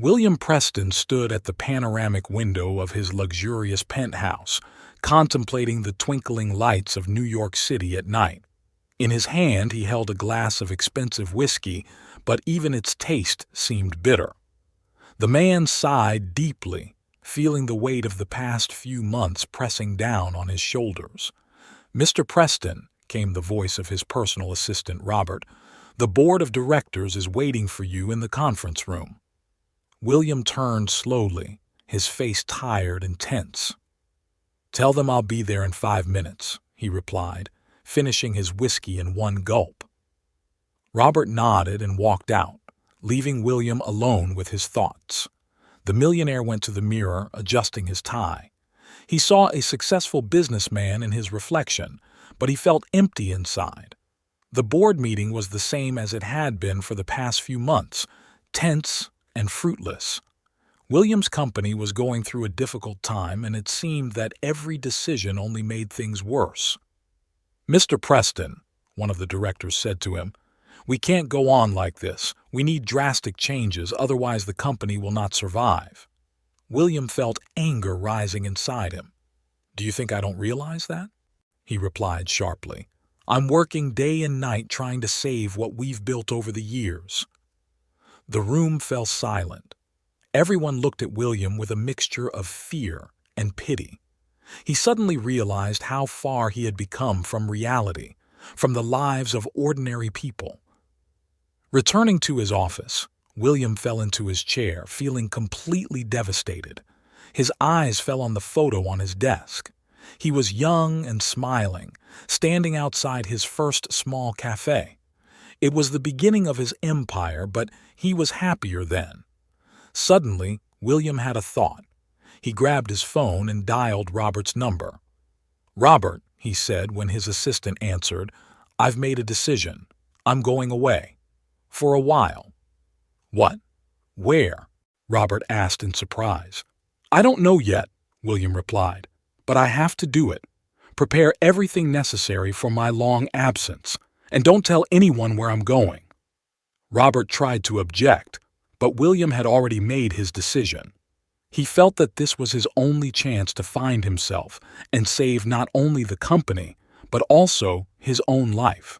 William Preston stood at the panoramic window of his luxurious penthouse, contemplating the twinkling lights of New York City at night. In his hand he held a glass of expensive whiskey, but even its taste seemed bitter. The man sighed deeply, feeling the weight of the past few months pressing down on his shoulders. "Mr. Preston," came the voice of his personal assistant Robert, "the board of directors is waiting for you in the conference room." William turned slowly, his face tired and tense. "Tell them I'll be there in 5 minutes," he replied, finishing his whiskey in one gulp. Robert nodded and walked out, leaving William alone with his thoughts. The millionaire went to the mirror, adjusting his tie. He saw a successful businessman in his reflection, but he felt empty inside. The board meeting was the same as it had been for the past few months, tense and fruitless. William's company was going through a difficult time, and it seemed that every decision only made things worse. "Mr. Preston," one of the directors said to him, "we can't go on like this. We need drastic changes, otherwise the company will not survive." William felt anger rising inside him. "Do you think I don't realize that?" he replied sharply. "I'm working day and night trying to save what we've built over the years." The room fell silent. Everyone looked at William with a mixture of fear and pity. He suddenly realized how far he had become from reality, from the lives of ordinary people. Returning to his office, William fell into his chair, feeling completely devastated. His eyes fell on the photo on his desk. He was young and smiling, standing outside his first small cafe. It was the beginning of his empire, but he was happier then. Suddenly, William had a thought. He grabbed his phone and dialed Robert's number. "Robert," he said when his assistant answered, "I've made a decision. I'm going away. For a while." "What? Where?" Robert asked in surprise. "I don't know yet," William replied, "but I have to do it. Prepare everything necessary for my long absence, and don't tell anyone where I'm going." Robert tried to object, but William had already made his decision. He felt that this was his only chance to find himself and save not only the company, but also his own life.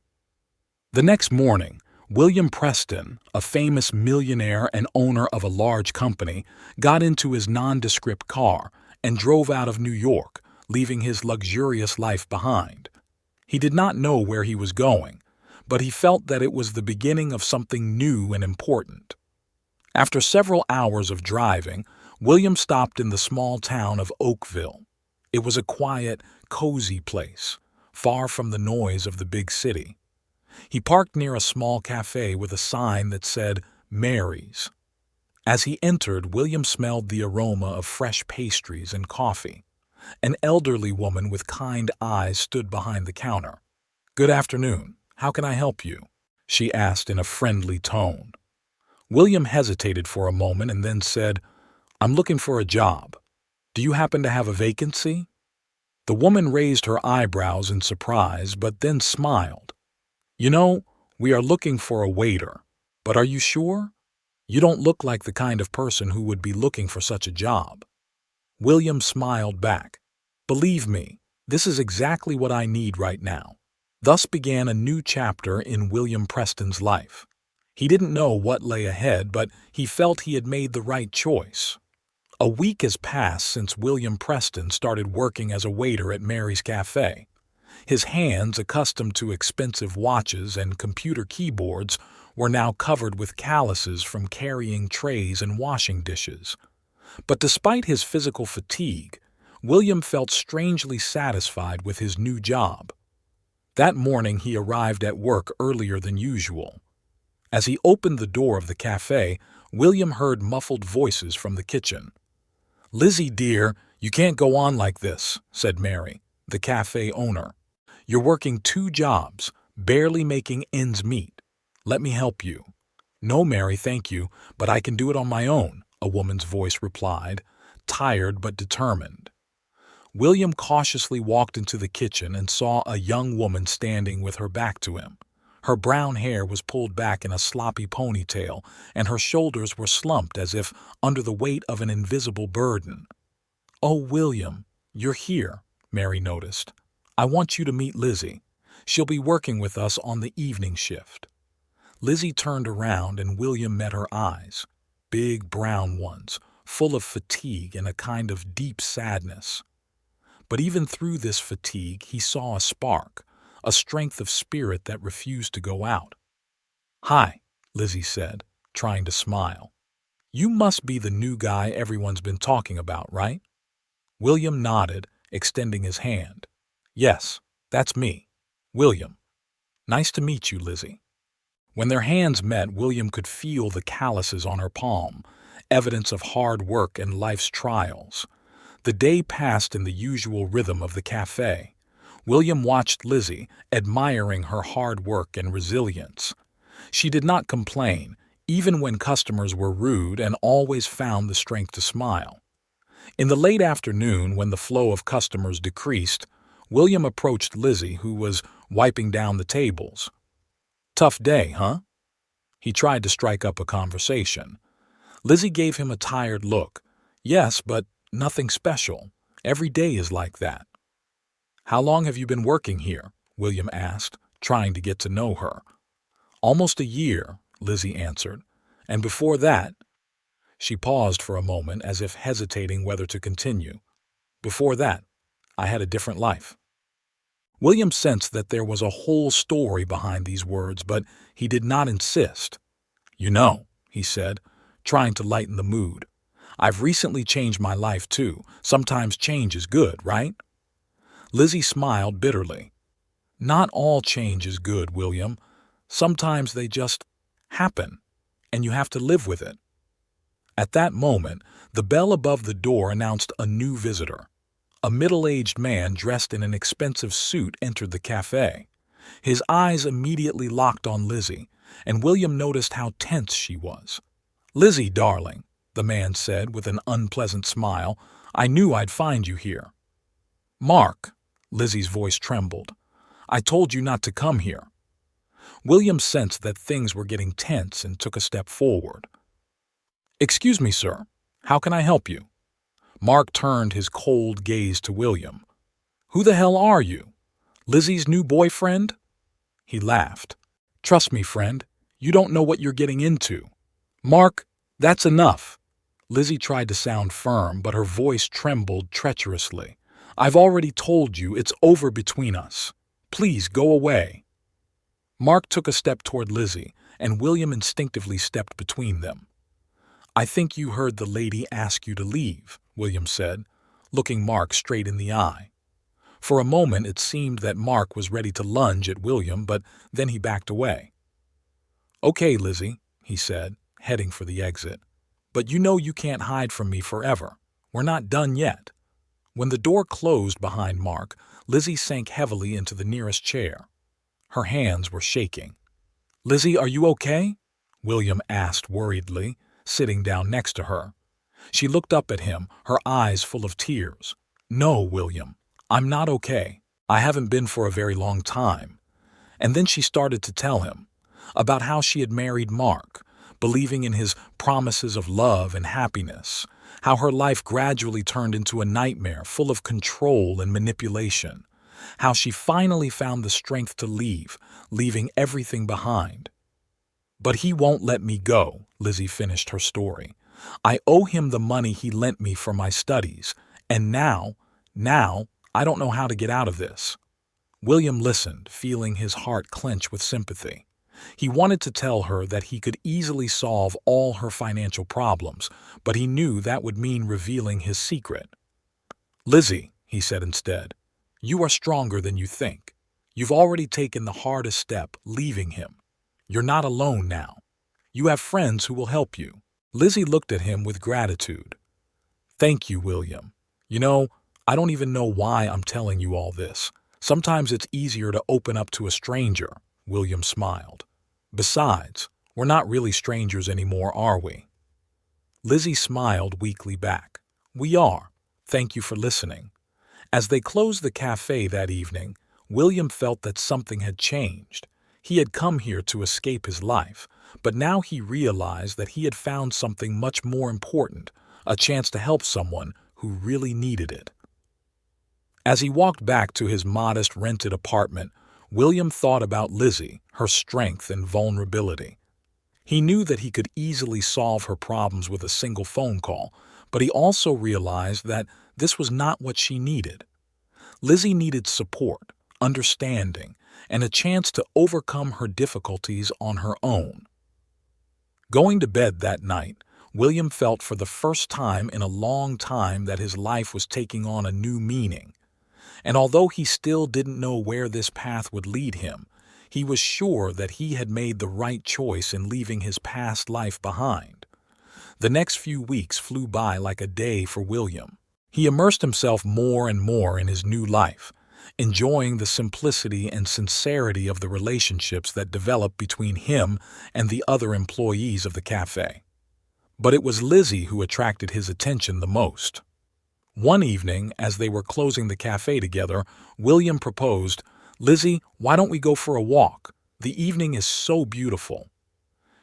The next morning, William Preston, a famous millionaire and owner of a large company, got into his nondescript car and drove out of New York, leaving his luxurious life behind. He did not know where he was going, but he felt that it was the beginning of something new and important. After several hours of driving, William stopped in the small town of Oakville. It was a quiet, cozy place, far from the noise of the big city. He parked near a small cafe with a sign that said, "Mary's." As he entered, William smelled the aroma of fresh pastries and coffee. An elderly woman with kind eyes stood behind the counter. "Good afternoon. How can I help you?" she asked in a friendly tone. William hesitated for a moment and then said, "I'm looking for a job. Do you happen to have a vacancy?" The woman raised her eyebrows in surprise, but then smiled. "You know, we are looking for a waiter. But are you sure? You don't look like the kind of person who would be looking for such a job." William smiled back. "Believe me, this is exactly what I need right now." Thus began a new chapter in William Preston's life. He didn't know what lay ahead, but he felt he had made the right choice. A week has passed since William Preston started working as a waiter at Mary's Cafe. His hands, accustomed to expensive watches and computer keyboards, were now covered with calluses from carrying trays and washing dishes. But despite his physical fatigue, William felt strangely satisfied with his new job. That morning he arrived at work earlier than usual. As he opened the door of the cafe, William heard muffled voices from the kitchen. "Lizzie, dear, you can't go on like this," said Mary, the cafe owner. "You're working 2 jobs, barely making ends meet. Let me help you." "No, Mary, thank you, but I can do it on my own," a woman's voice replied, tired but determined. William cautiously walked into the kitchen and saw a young woman standing with her back to him. Her brown hair was pulled back in a sloppy ponytail, and her shoulders were slumped as if under the weight of an invisible burden. "Oh, William, you're here," Mary noticed. "I want you to meet Lizzie. She'll be working with us on the evening shift." Lizzie turned around and William met her eyes, big brown ones, full of fatigue and a kind of deep sadness. But even through this fatigue, he saw a spark, a strength of spirit that refused to go out. "Hi," Lizzie said, trying to smile. "You must be the new guy everyone's been talking about, right?" William nodded, extending his hand. "Yes, that's me, William. Nice to meet you, Lizzie." When their hands met, William could feel the calluses on her palm, evidence of hard work and life's trials. The day passed in the usual rhythm of the cafe. William watched Lizzie, admiring her hard work and resilience. She did not complain, even when customers were rude, and always found the strength to smile. In the late afternoon, when the flow of customers decreased, William approached Lizzie, who was wiping down the tables. "Tough day, huh?" He tried to strike up a conversation. Lizzie gave him a tired look. "Yes, but nothing special. Every day is like that." "How long have you been working here?" William asked, trying to get to know her. "Almost a year," Lizzie answered. "And before that—" She paused for a moment as if hesitating whether to continue. "Before that, I had a different life." William sensed that there was a whole story behind these words, but he did not insist. "You know," he said, trying to lighten the mood, "I've recently changed my life too. Sometimes change is good, right?" Lizzie smiled bitterly. "Not all change is good, William. Sometimes they just happen, and you have to live with it." At that moment, the bell above the door announced a new visitor. A middle-aged man dressed in an expensive suit entered the cafe. His eyes immediately locked on Lizzie, and William noticed how tense she was. "Lizzie, darling," the man said with an unpleasant smile, "I knew I'd find you here." "Mark," Lizzie's voice trembled, "I told you not to come here." William sensed that things were getting tense and took a step forward. "Excuse me, sir. How can I help you?" Mark turned his cold gaze to William. "Who the hell are you? Lizzie's new boyfriend?" He laughed. "Trust me, friend, you don't know what you're getting into." "Mark, that's enough." Lizzie tried to sound firm, but her voice trembled treacherously. "I've already told you it's over between us. Please go away." Mark took a step toward Lizzie, and William instinctively stepped between them. "I think you heard the lady ask you to leave," William said, looking Mark straight in the eye. For a moment it seemed that Mark was ready to lunge at William, but then he backed away. "Okay, Lizzie," he said, heading for the exit. "But you know you can't hide from me forever. We're not done yet." When the door closed behind Mark, Lizzie sank heavily into the nearest chair. Her hands were shaking. "Lizzie, are you okay?" William asked worriedly, sitting down next to her. She looked up at him, her eyes full of tears. "No, William, I'm not okay. I haven't been for a very long time." And then she started to tell him about how she had married Mark, believing in his promises of love and happiness, how her life gradually turned into a nightmare full of control and manipulation, how she finally found the strength to leave, leaving everything behind. "But he won't let me go," Lizzie finished her story. "I owe him the money he lent me for my studies, and now, I don't know how to get out of this." William listened, feeling his heart clench with sympathy. He wanted to tell her that he could easily solve all her financial problems, but he knew that would mean revealing his secret. "Lizzie," he said instead, "you are stronger than you think. You've already taken the hardest step, leaving him. You're not alone now. You have friends who will help you." Lizzie looked at him with gratitude. "Thank you, William. You know, I don't even know why I'm telling you all this. Sometimes it's easier to open up to a stranger," William smiled. "Besides, we're not really strangers anymore, are we?" Lizzie smiled weakly back. "We are. Thank you for listening." As they closed the cafe that evening, William felt that something had changed. He had come here to escape his life, but now he realized that he had found something much more important, a chance to help someone who really needed it. As he walked back to his modest rented apartment, William thought about Lizzie, her strength and vulnerability. He knew that he could easily solve her problems with a single phone call, but he also realized that this was not what she needed. Lizzie needed support, understanding, and a chance to overcome her difficulties on her own. Going to bed that night, William felt for the first time in a long time that his life was taking on a new meaning. And although he still didn't know where this path would lead him, he was sure that he had made the right choice in leaving his past life behind. The next few weeks flew by like a day for William. He immersed himself more and more in his new life, enjoying the simplicity and sincerity of the relationships that developed between him and the other employees of the cafe. But it was Lizzie who attracted his attention the most. One evening, as they were closing the cafe together, William proposed, "Lizzie, why don't we go for a walk? The evening is so beautiful."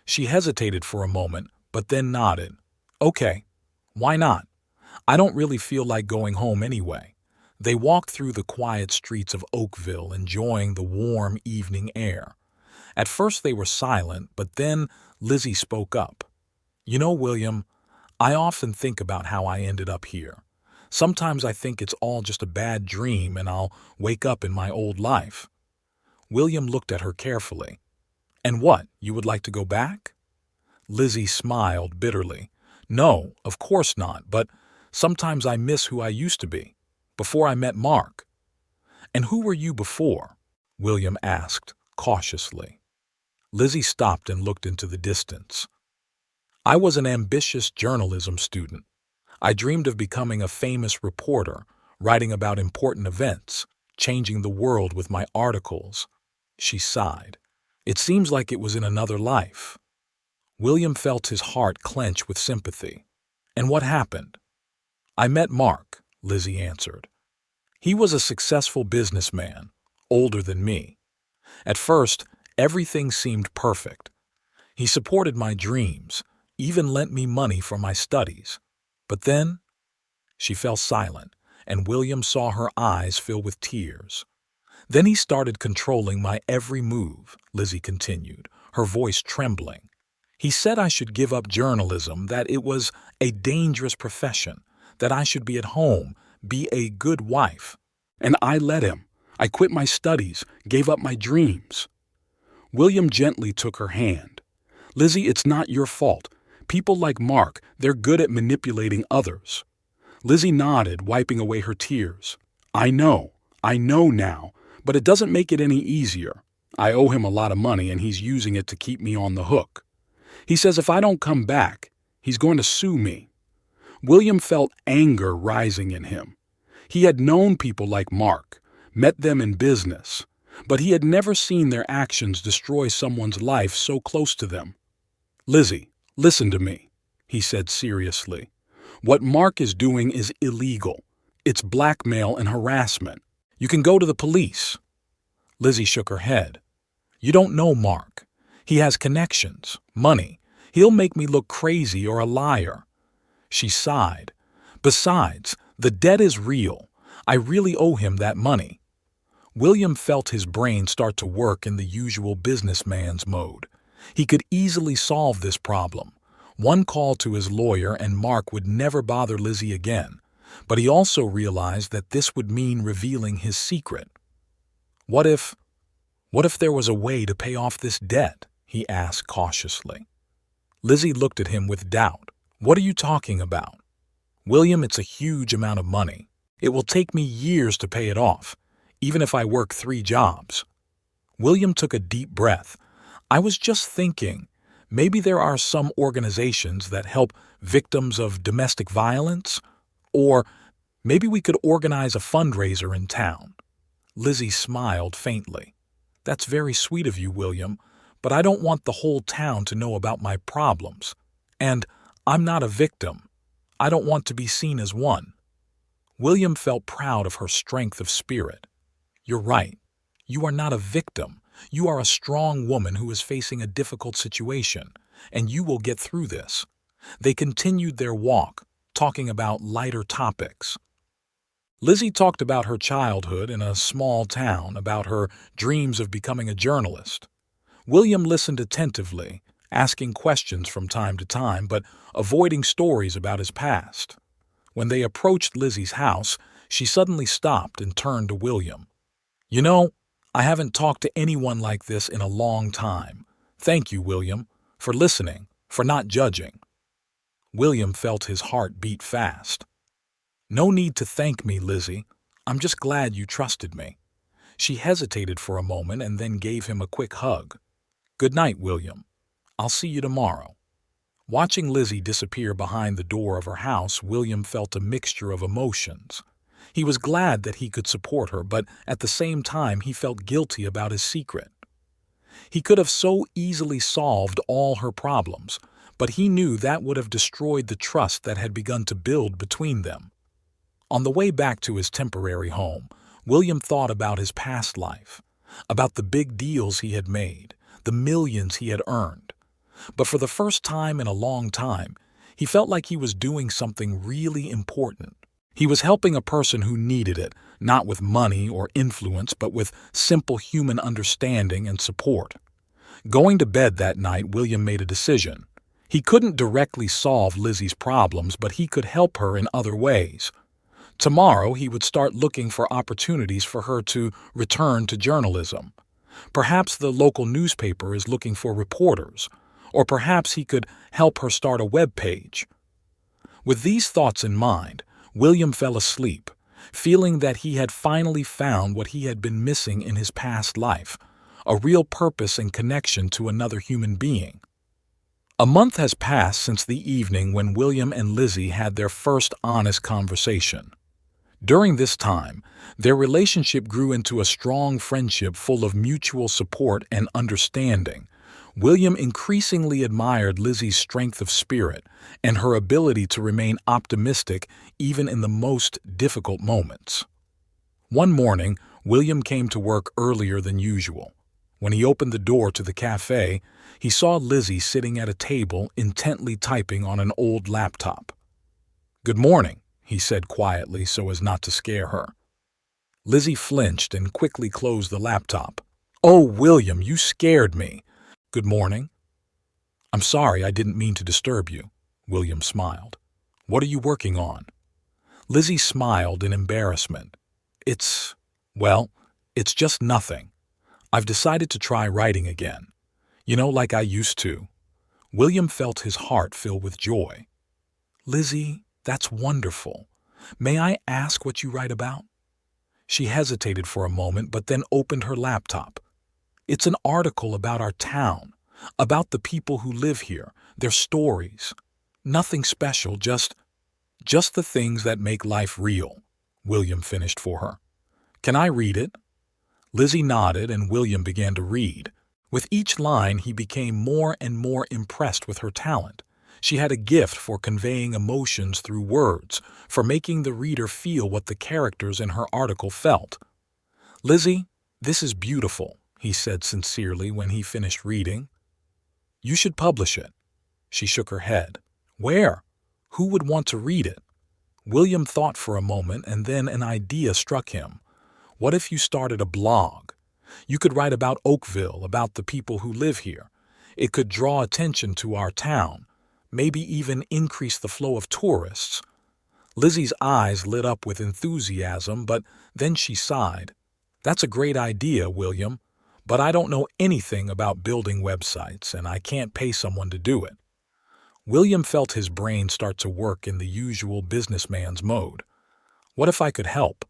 She hesitated for a moment, but then nodded. "Okay, why not? I don't really feel like going home anyway." They walked through the quiet streets of Oakville, enjoying the warm evening air. At first they were silent, but then Lizzie spoke up. "You know, William, I often think about how I ended up here. Sometimes I think it's all just a bad dream and I'll wake up in my old life." William looked at her carefully. "And what, you would like to go back?" Lizzie smiled bitterly. "No, of course not, but sometimes I miss who I used to be, before I met Mark." "And who were you before?" William asked, cautiously. Lizzie stopped and looked into the distance. "I was an ambitious journalism student. I dreamed of becoming a famous reporter, writing about important events, changing the world with my articles." She sighed. "It seems like it was in another life." William felt his heart clench with sympathy. "And what happened?" "I met Mark," Lizzie answered. "He was a successful businessman, older than me. At first, everything seemed perfect. He supported my dreams, even lent me money for my studies. But then—" She fell silent, and William saw her eyes fill with tears. "Then he started controlling my every move," Lizzie continued, her voice trembling. "He said I should give up journalism, that it was a dangerous profession, that I should be at home, be a good wife. And I let him. I quit my studies, gave up my dreams." William gently took her hand. "Lizzie, it's not your fault. People like Mark, they're good at manipulating others." Lizzie nodded, wiping away her tears. I know now, but it doesn't make it any easier. I owe him a lot of money and he's using it to keep me on the hook. He says if I don't come back, he's going to sue me." William felt anger rising in him. He had known people like Mark, met them in business, but he had never seen their actions destroy someone's life so close to them. "Lizzie, listen to me," he said seriously. "What Mark is doing is illegal. It's blackmail and harassment. You can go to the police." Lizzie shook her head. "You don't know Mark. He has connections, money. He'll make me look crazy or a liar." She sighed. "Besides, the debt is real. I really owe him that money." William felt his brain start to work in the usual businessman's mode. He could easily solve this problem. One call to his lawyer and Mark would never bother Lizzie again. But he also realized that this would mean revealing his secret. What if there was a way to pay off this debt?" he asked cautiously. Lizzie looked at him with doubt. "What are you talking about?" "William, it's a huge amount of money. It will take me years to pay it off, even if I work 3 jobs." William took a deep breath. "I was just thinking, maybe there are some organizations that help victims of domestic violence, or maybe we could organize a fundraiser in town." Lizzie smiled faintly. "That's very sweet of you, William, but I don't want the whole town to know about my problems. And I'm not a victim. I don't want to be seen as one." William felt proud of her strength of spirit. "You're right. You are not a victim. You are a strong woman who is facing a difficult situation, and you will get through this." They continued their walk, talking about lighter topics. Lizzie talked about her childhood in a small town, about her dreams of becoming a journalist. William listened attentively, asking questions from time to time, but avoiding stories about his past. When they approached Lizzie's house, she suddenly stopped and turned to William. "You know, I haven't talked to anyone like this in a long time. Thank you, William, for listening, for not judging." William felt his heart beat fast. "No need to thank me, Lizzie. I'm just glad you trusted me." She hesitated for a moment and then gave him a quick hug. "Good night, William. I'll see you tomorrow." Watching Lizzie disappear behind the door of her house, William felt a mixture of emotions. He was glad that he could support her, but at the same time he felt guilty about his secret. He could have so easily solved all her problems, but he knew that would have destroyed the trust that had begun to build between them. On the way back to his temporary home, William thought about his past life, about the big deals he had made, the millions he had earned. But for the first time in a long time, he felt like he was doing something really important. He was helping a person who needed it, not with money or influence, but with simple human understanding and support. Going to bed that night, William made a decision. He couldn't directly solve Lizzie's problems, but he could help her in other ways. Tomorrow, he would start looking for opportunities for her to return to journalism. Perhaps the local newspaper is looking for reporters, or perhaps he could help her start a web page. With these thoughts in mind, William fell asleep, feeling that he had finally found what he had been missing in his past life, a real purpose and connection to another human being. A month has passed since the evening when William and Lizzie had their first honest conversation. During this time, their relationship grew into a strong friendship full of mutual support and understanding. William increasingly admired Lizzie's strength of spirit and her ability to remain optimistic even in the most difficult moments. One morning, William came to work earlier than usual. When he opened the door to the cafe, he saw Lizzie sitting at a table intently typing on an old laptop. "Good morning," he said quietly so as not to scare her. Lizzie flinched and quickly closed the laptop. "Oh, William, you scared me." "Good morning." "I'm sorry, I didn't mean to disturb you." William smiled. "What are you working on?" Lizzie smiled in embarrassment. Well, it's just nothing. I've decided to try writing again. You know, like I used to." William felt his heart fill with joy. "Lizzie, that's wonderful. May I ask what you write about?" She hesitated for a moment, but then opened her laptop. "It's an article about our town, about the people who live here, their stories. Nothing special, just the things that make life real," William finished for her. "Can I read it?" Lizzie nodded and William began to read. With each line, he became more and more impressed with her talent. She had a gift for conveying emotions through words, for making the reader feel what the characters in her article felt. "Lizzie, this is beautiful," he said sincerely when he finished reading. "You should publish it." She shook her head. "Where? Who would want to read it?" William thought for a moment, and then an idea struck him. What if you started a blog? You could write about Oakville, about the people who live here. It could draw attention to our town, maybe even increase the flow of tourists. Lizzie's eyes lit up with enthusiasm, but then she sighed. "That's a great idea, William, but I don't know anything about building websites, and I can't pay someone to do it." William felt his brain start to work in the usual businessman's mode. "What if I could help?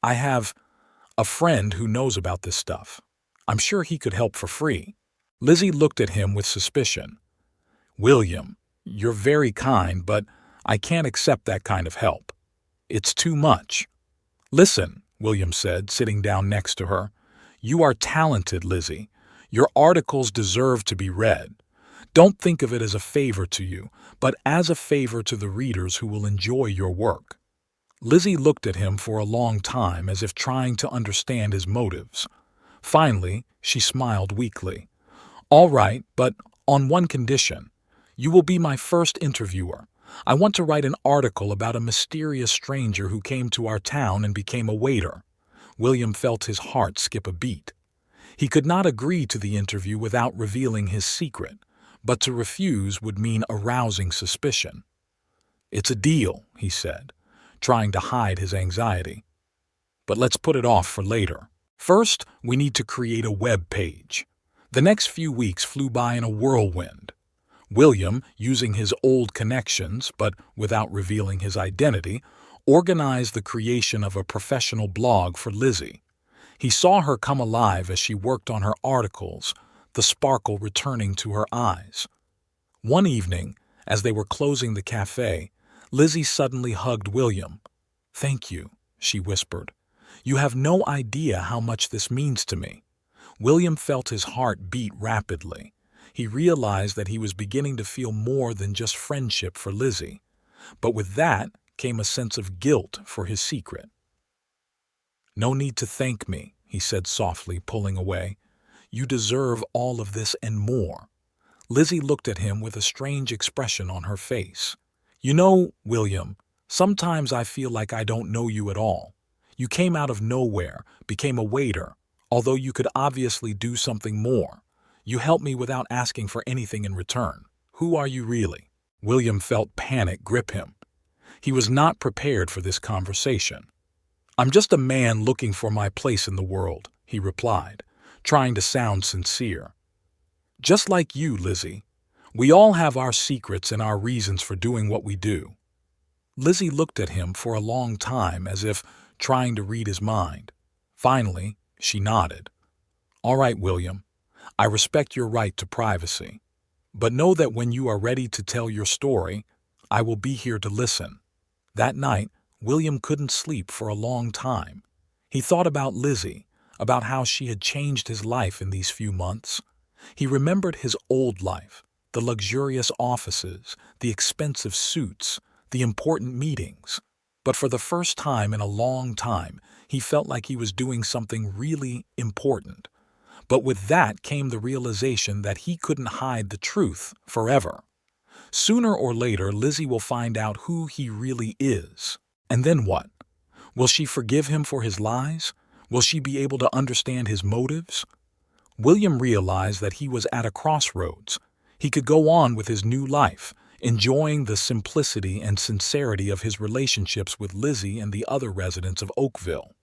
I have a friend who knows about this stuff. I'm sure he could help for free." Lizzie looked at him with suspicion. "William, you're very kind, but I can't accept that kind of help. It's too much." "Listen," William said, sitting down next to her. "You are talented, Lizzie. Your articles deserve to be read. Don't think of it as a favor to you, but as a favor to the readers who will enjoy your work." Lizzie looked at him for a long time as if trying to understand his motives. Finally, she smiled weakly. "All right, but on one condition. You will be my first interviewer. I want to write an article about a mysterious stranger who came to our town and became a waiter." William felt his heart skip a beat. He could not agree to the interview without revealing his secret, but to refuse would mean arousing suspicion. "It's a deal," he said, trying to hide his anxiety. "But let's put it off for later. First, we need to create a web page." The next few weeks flew by in a whirlwind. William, using his old connections but without revealing his identity, organized the creation of a professional blog for Lizzie. He saw her come alive as she worked on her articles, the sparkle returning to her eyes. One evening, as they were closing the cafe, Lizzie suddenly hugged William. "Thank you," she whispered. "You have no idea how much this means to me." William felt his heart beat rapidly. He realized that he was beginning to feel more than just friendship for Lizzie. But with that came a sense of guilt for his secret. "No need to thank me," he said softly, pulling away. "You deserve all of this and more." Lizzie looked at him with a strange expression on her face. "You know, William, sometimes I feel like I don't know you at all. You came out of nowhere, became a waiter, although you could obviously do something more. You helped me without asking for anything in return. Who are you really?" William felt panic grip him. He was not prepared for this conversation. "I'm just a man looking for my place in the world," he replied, trying to sound sincere. "Just like you, Lizzie. We all have our secrets and our reasons for doing what we do." Lizzie looked at him for a long time as if trying to read his mind. Finally, she nodded. "All right, William. I respect your right to privacy. But know that when you are ready to tell your story, I will be here to listen." That night, William couldn't sleep for a long time. He thought about Lizzie, about how she had changed his life in these few months. He remembered his old life, the luxurious offices, the expensive suits, the important meetings. But for the first time in a long time, he felt like he was doing something really important. But with that came the realization that he couldn't hide the truth forever. Sooner or later, Lizzie will find out who he really is. And then what? Will she forgive him for his lies? Will she be able to understand his motives? William realized that he was at a crossroads. He could go on with his new life, enjoying the simplicity and sincerity of his relationships with Lizzie and the other residents of Oakville.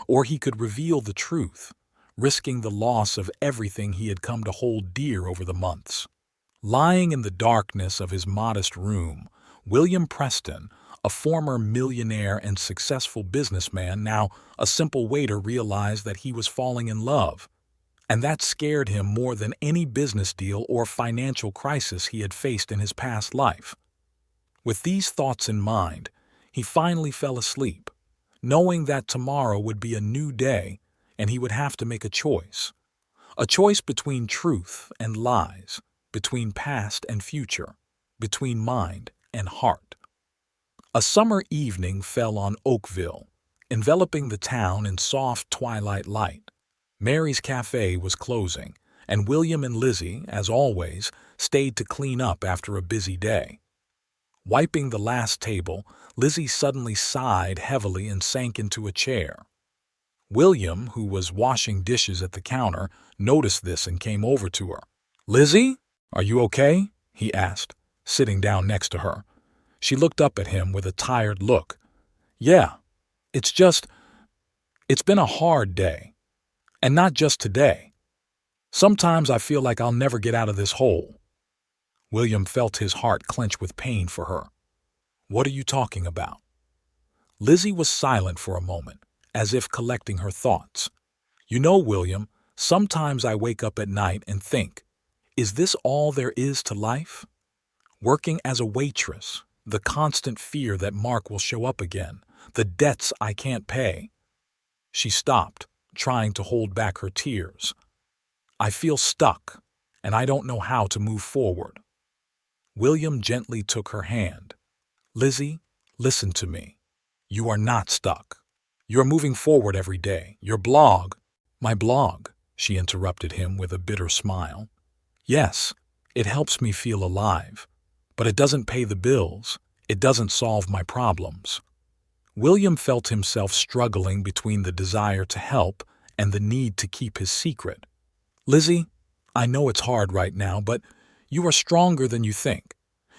Or he could reveal the truth, risking the loss of everything he had come to hold dear over the months. Lying in the darkness of his modest room, William Preston, a former millionaire and successful businessman, now a simple waiter, realized that he was falling in love. And that scared him more than any business deal or financial crisis he had faced in his past life. With these thoughts in mind, he finally fell asleep, knowing that tomorrow would be a new day and he would have to make a choice. A choice between truth and lies, between past and future, between mind and heart. A summer evening fell on Oakville, enveloping the town in soft twilight light. Mary's cafe was closing, and William and Lizzie, as always, stayed to clean up after a busy day. Wiping the last table, Lizzie suddenly sighed heavily and sank into a chair. William, who was washing dishes at the counter, noticed this and came over to her. "Lizzie, are you okay?" he asked, sitting down next to her. She looked up at him with a tired look. "Yeah, it's been a hard day. And not just today. Sometimes I feel like I'll never get out of this hole." William felt his heart clench with pain for her. "What are you talking about?" Lizzie was silent for a moment, as if collecting her thoughts. "You know, William, sometimes I wake up at night and think, is this all there is to life? Working as a waitress, the constant fear that Mark will show up again, the debts I can't pay." She stopped, trying to hold back her tears. "I feel stuck, and I don't know how to move forward." William gently took her hand. "Lizzie, listen to me. You are not stuck. You're moving forward every day. Your blog, my blog, she interrupted him with a bitter smile. Yes, it helps me feel alive, but it doesn't pay the bills. It doesn't solve my problems. William felt himself struggling between the desire to help and the need to keep his secret. Lizzie, I know it's hard right now, but you are stronger than you think.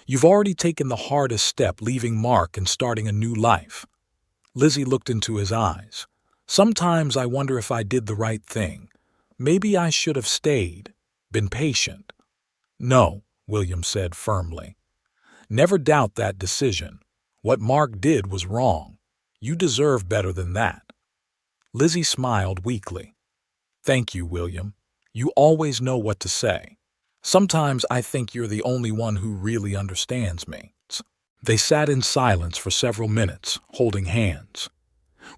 You've already taken the hardest step, leaving Mark and starting a new life. Lizzie looked into his eyes. Sometimes I wonder if I did the right thing. Maybe I should have stayed, been patient. No, William said firmly. Never doubt that decision. What Mark did was wrong. You deserve better than that. Lizzie smiled weakly. Thank you, William. You always know what to say. Sometimes I think you're the only one who really understands me. They sat in silence for several minutes, holding hands.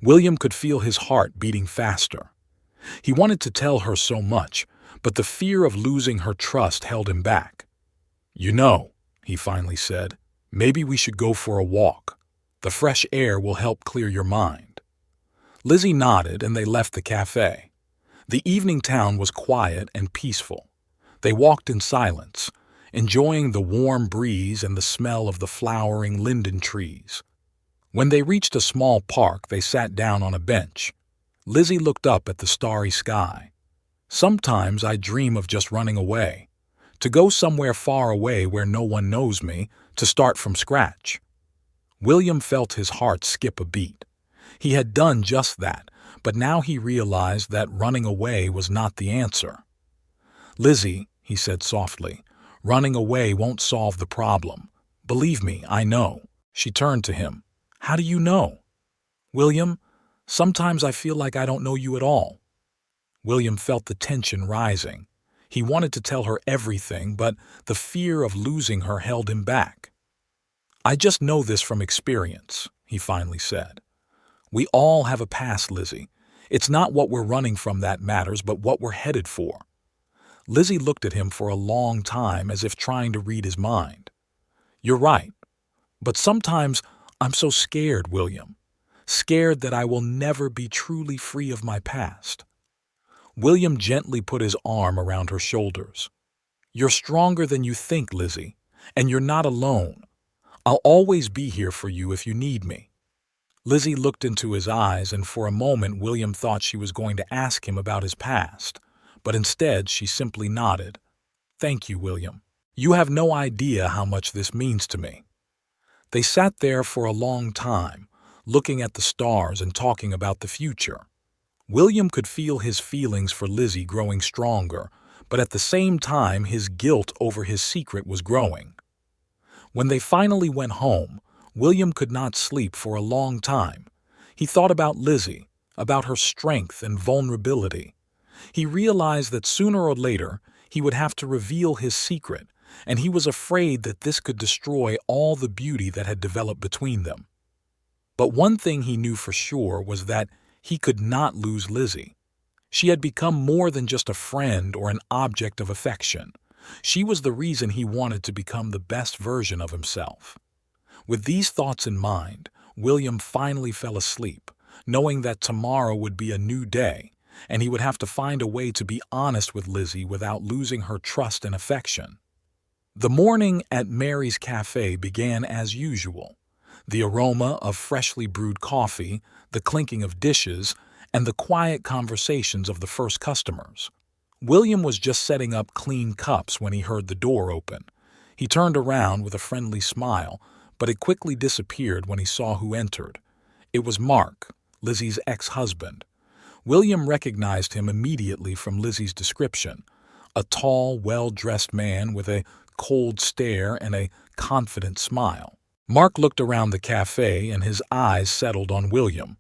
William could feel his heart beating faster. He wanted to tell her so much, but the fear of losing her trust held him back. You know, he finally said, maybe we should go for a walk. The fresh air will help clear your mind. Lizzie nodded and they left the cafe. The evening town was quiet and peaceful. They walked in silence, enjoying the warm breeze and the smell of the flowering linden trees. When they reached a small park, they sat down on a bench. Lizzie looked up at the starry sky. Sometimes I dream of just running away, to go somewhere far away where no one knows me, to start from scratch. William felt his heart skip a beat. He had done just that, but now he realized that running away was not the answer. Lizzie, he said softly, running away won't solve the problem. Believe me, I know. She turned to him. How do you know? William, sometimes I feel like I don't know you at all. William felt the tension rising. He wanted to tell her everything, but the fear of losing her held him back. I just know this from experience, he finally said. We all have a past, Lizzie. It's not what we're running from that matters, but what we're headed for. Lizzie looked at him for a long time as if trying to read his mind. You're right, but sometimes I'm so scared, William. Scared that I will never be truly free of my past. William gently put his arm around her shoulders. You're stronger than you think, Lizzie, and you're not alone. I'll always be here for you if you need me. Lizzie looked into his eyes, and for a moment William thought she was going to ask him about his past, but instead she simply nodded. Thank you, William. You have no idea how much this means to me. They sat there for a long time, looking at the stars and talking about the future. William could feel his feelings for Lizzie growing stronger, but at the same time his guilt over his secret was growing. When they finally went home, William could not sleep for a long time. He thought about Lizzie, about her strength and vulnerability. He realized that sooner or later he would have to reveal his secret, and he was afraid that this could destroy all the beauty that had developed between them. But one thing he knew for sure was that he could not lose Lizzie. She had become more than just a friend or an object of affection. She was the reason he wanted to become the best version of himself. With these thoughts in mind, William finally fell asleep, knowing that tomorrow would be a new day, and he would have to find a way to be honest with Lizzie without losing her trust and affection. The morning at Mary's cafe began as usual. The aroma of freshly brewed coffee, the clinking of dishes, and the quiet conversations of the first customers. William was just setting up clean cups when he heard the door open. He turned around with a friendly smile, but it quickly disappeared when he saw who entered. It was Mark, Lizzie's ex-husband. William recognized him immediately from Lizzie's description, a tall, well-dressed man with a cold stare and a confident smile. Mark looked around the cafe and his eyes settled on William.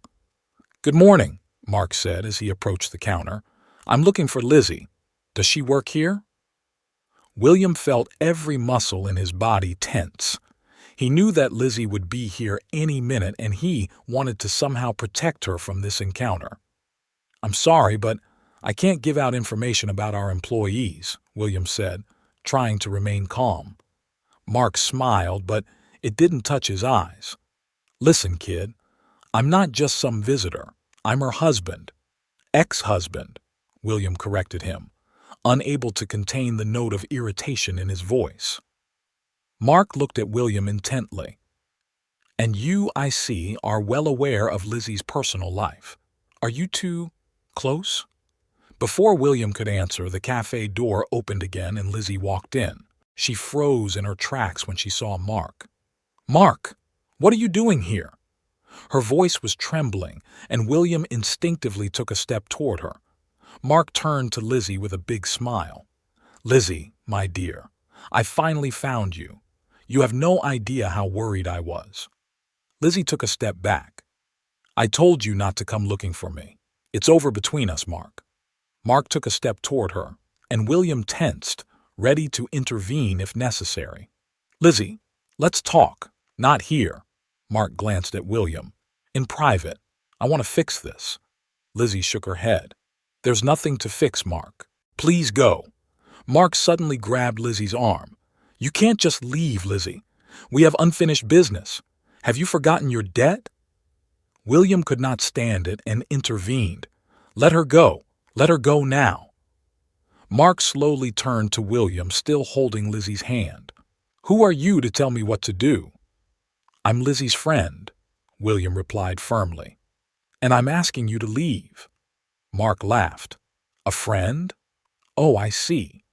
"Good morning," Mark said as he approached the counter. "I'm looking for Lizzie. Does she work here?" William felt every muscle in his body tense. He knew that Lizzie would be here any minute, and he wanted to somehow protect her from this encounter. "I'm sorry, but I can't give out information about our employees," William said, trying to remain calm. Mark smiled, but it didn't touch his eyes. "Listen, kid, I'm not just some visitor. I'm her husband. Ex-husband. William corrected him, unable to contain the note of irritation in his voice. Mark looked at William intently. And you, I see, are well aware of Lizzie's personal life. Are you two close? Before William could answer, the cafe door opened again and Lizzie walked in. She froze in her tracks when she saw Mark. "Mark, what are you doing here?" Her voice was trembling, and William instinctively took a step toward her. Mark turned to Lizzie with a big smile. "Lizzie, my dear, I finally found you. You have no idea how worried I was." Lizzie took a step back. "I told you not to come looking for me. It's over between us, Mark." Mark took a step toward her, and William tensed, ready to intervene if necessary. "Lizzie, let's talk. Not here." Mark glanced at William. "In private. I want to fix this." Lizzie shook her head. "There's nothing to fix, Mark. Please go." Mark suddenly grabbed Lizzie's arm. "You can't just leave, Lizzie. We have unfinished business. Have you forgotten your debt?" William could not stand it and intervened. "Let her go. Let her go now." Mark slowly turned to William, still holding Lizzie's hand. "Who are you to tell me what to do?" "I'm Lizzie's friend," William replied firmly. "And I'm asking you to leave." Mark laughed. "A friend? Oh, I see.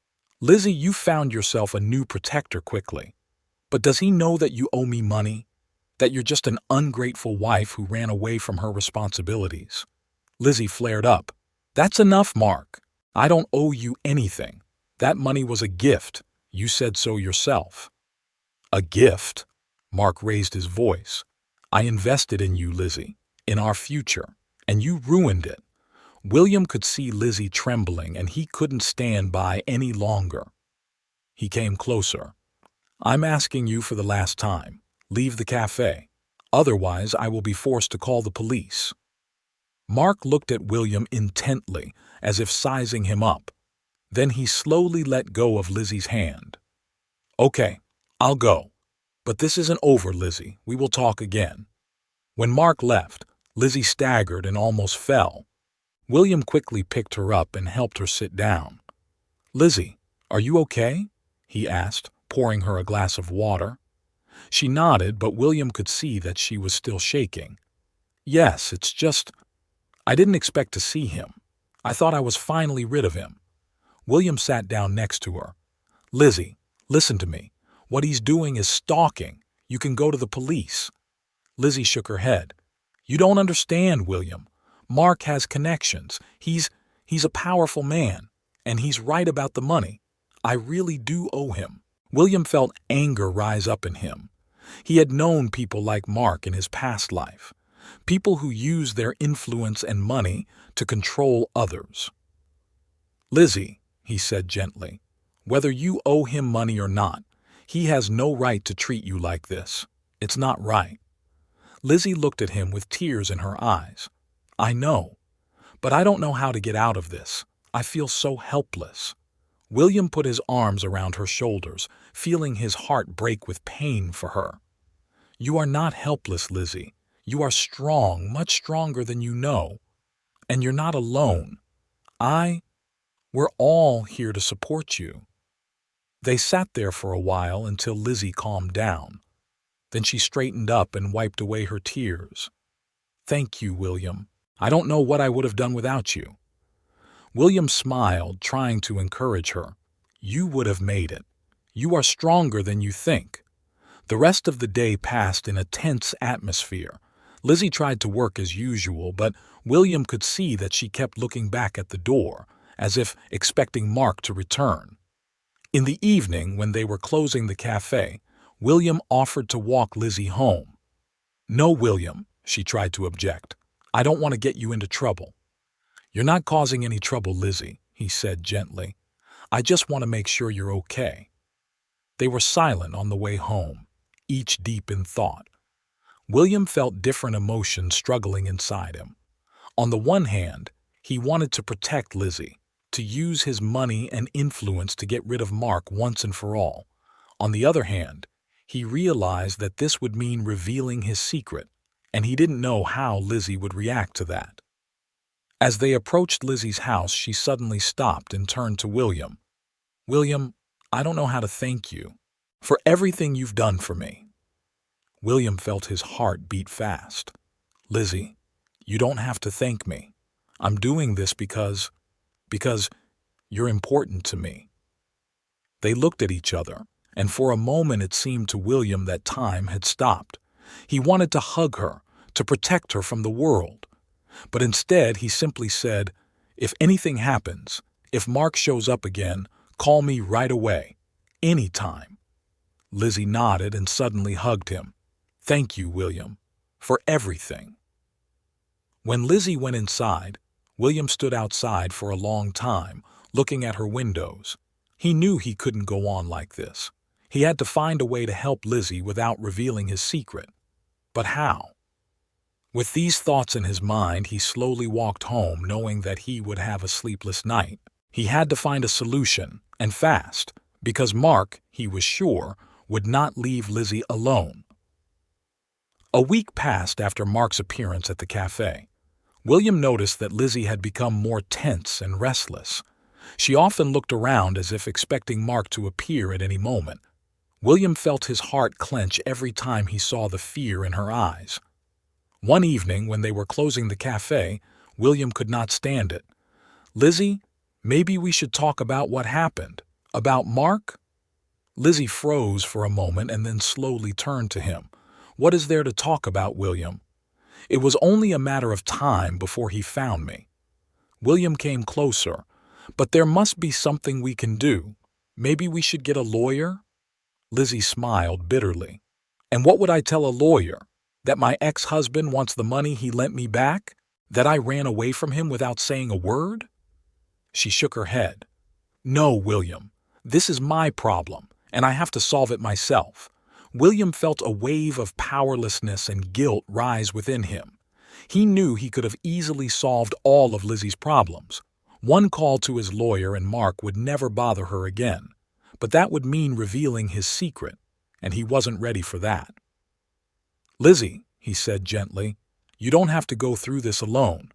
Lizzie, you found yourself a new protector quickly. But does he know that you owe me money? That you're just an ungrateful wife who ran away from her responsibilities?" Lizzie flared up. "That's enough, Mark. I don't owe you anything. That money was a gift. You said so yourself." "A gift?" Mark raised his voice. "I invested in you, Lizzie, in our future, and you ruined it." William could see Lizzie trembling, and he couldn't stand by any longer. He came closer. "I'm asking you for the last time. Leave the cafe. Otherwise, I will be forced to call the police." Mark looked at William intently, as if sizing him up. Then he slowly let go of Lizzie's hand. "Okay, I'll go. But this isn't over, Lizzie. We will talk again." When Mark left, Lizzie staggered and almost fell. William quickly picked her up and helped her sit down. "Lizzie, are you okay?" he asked, pouring her a glass of water. She nodded, but William could see that she was still shaking. "Yes, it's just... I didn't expect to see him. I thought I was finally rid of him." William sat down next to her. "Lizzie, listen to me. What he's doing is stalking. You can go to the police." Lizzie shook her head. "You don't understand, William. Mark has connections. He's a powerful man, and he's right about the money. I really do owe him." William felt anger rise up in him. He had known people like Mark in his past life, people who used their influence and money to control others. "Lizzie," he said gently, "whether you owe him money or not, he has no right to treat you like this. It's not right." Lizzie looked at him with tears in her eyes. "I know, but I don't know how to get out of this. I feel so helpless." William put his arms around her shoulders, feeling his heart break with pain for her. "You are not helpless, Lizzie. You are strong, much stronger than you know. And you're not alone. We're all here to support you." They sat there for a while until Lizzie calmed down. Then she straightened up and wiped away her tears. "Thank you, William. I don't know what I would have done without you." William smiled, trying to encourage her. "You would have made it. You are stronger than you think." The rest of the day passed in a tense atmosphere. Lizzie tried to work as usual, but William could see that she kept looking back at the door, as if expecting Mark to return. In the evening, when they were closing the cafe, William offered to walk Lizzie home. "No, William," she tried to object. "I don't want to get you into trouble." "You're not causing any trouble, Lizzie," he said gently. "I just want to make sure you're okay." They were silent on the way home, each deep in thought. William felt different emotions struggling inside him. On the one hand, he wanted to protect Lizzie, to use his money and influence to get rid of Mark once and for all. On the other hand, he realized that this would mean revealing his secret, and he didn't know how Lizzie would react to that. As they approached Lizzie's house, she suddenly stopped and turned to William. "William, I don't know how to thank you for everything you've done for me." William felt his heart beat fast. "Lizzie, you don't have to thank me. I'm doing this because you're important to me." They looked at each other, and for a moment it seemed to William that time had stopped. He wanted to hug her, to protect her from the world. But instead he simply said, "If anything happens, if Mark shows up again, call me right away, anytime." Lizzie nodded and suddenly hugged him. "Thank you, William, for everything." When Lizzie went inside, William stood outside for a long time, looking at her windows. He knew he couldn't go on like this. He had to find a way to help Lizzie without revealing his secret. But how? With these thoughts in his mind, he slowly walked home, knowing that he would have a sleepless night. He had to find a solution, and fast, because Mark, he was sure, would not leave Lizzie alone. A week passed after Mark's appearance at the cafe. William noticed that Lizzie had become more tense and restless. She often looked around as if expecting Mark to appear at any moment. William felt his heart clench every time he saw the fear in her eyes. One evening, when they were closing the cafe, William could not stand it. "Lizzie, maybe we should talk about what happened. About Mark?" Lizzie froze for a moment and then slowly turned to him. "What is there to talk about, William? It was only a matter of time before he found me." William came closer. "But there must be something we can do. Maybe we should get a lawyer?" Lizzie smiled bitterly. "And what would I tell a lawyer? That my ex-husband wants the money he lent me back? That I ran away from him without saying a word?" She shook her head. "No, William. This is my problem, and I have to solve it myself." William felt a wave of powerlessness and guilt rise within him. He knew he could have easily solved all of Lizzie's problems. One call to his lawyer and Mark would never bother her again. But that would mean revealing his secret, and he wasn't ready for that. "Lizzie," he said gently, "you don't have to go through this alone.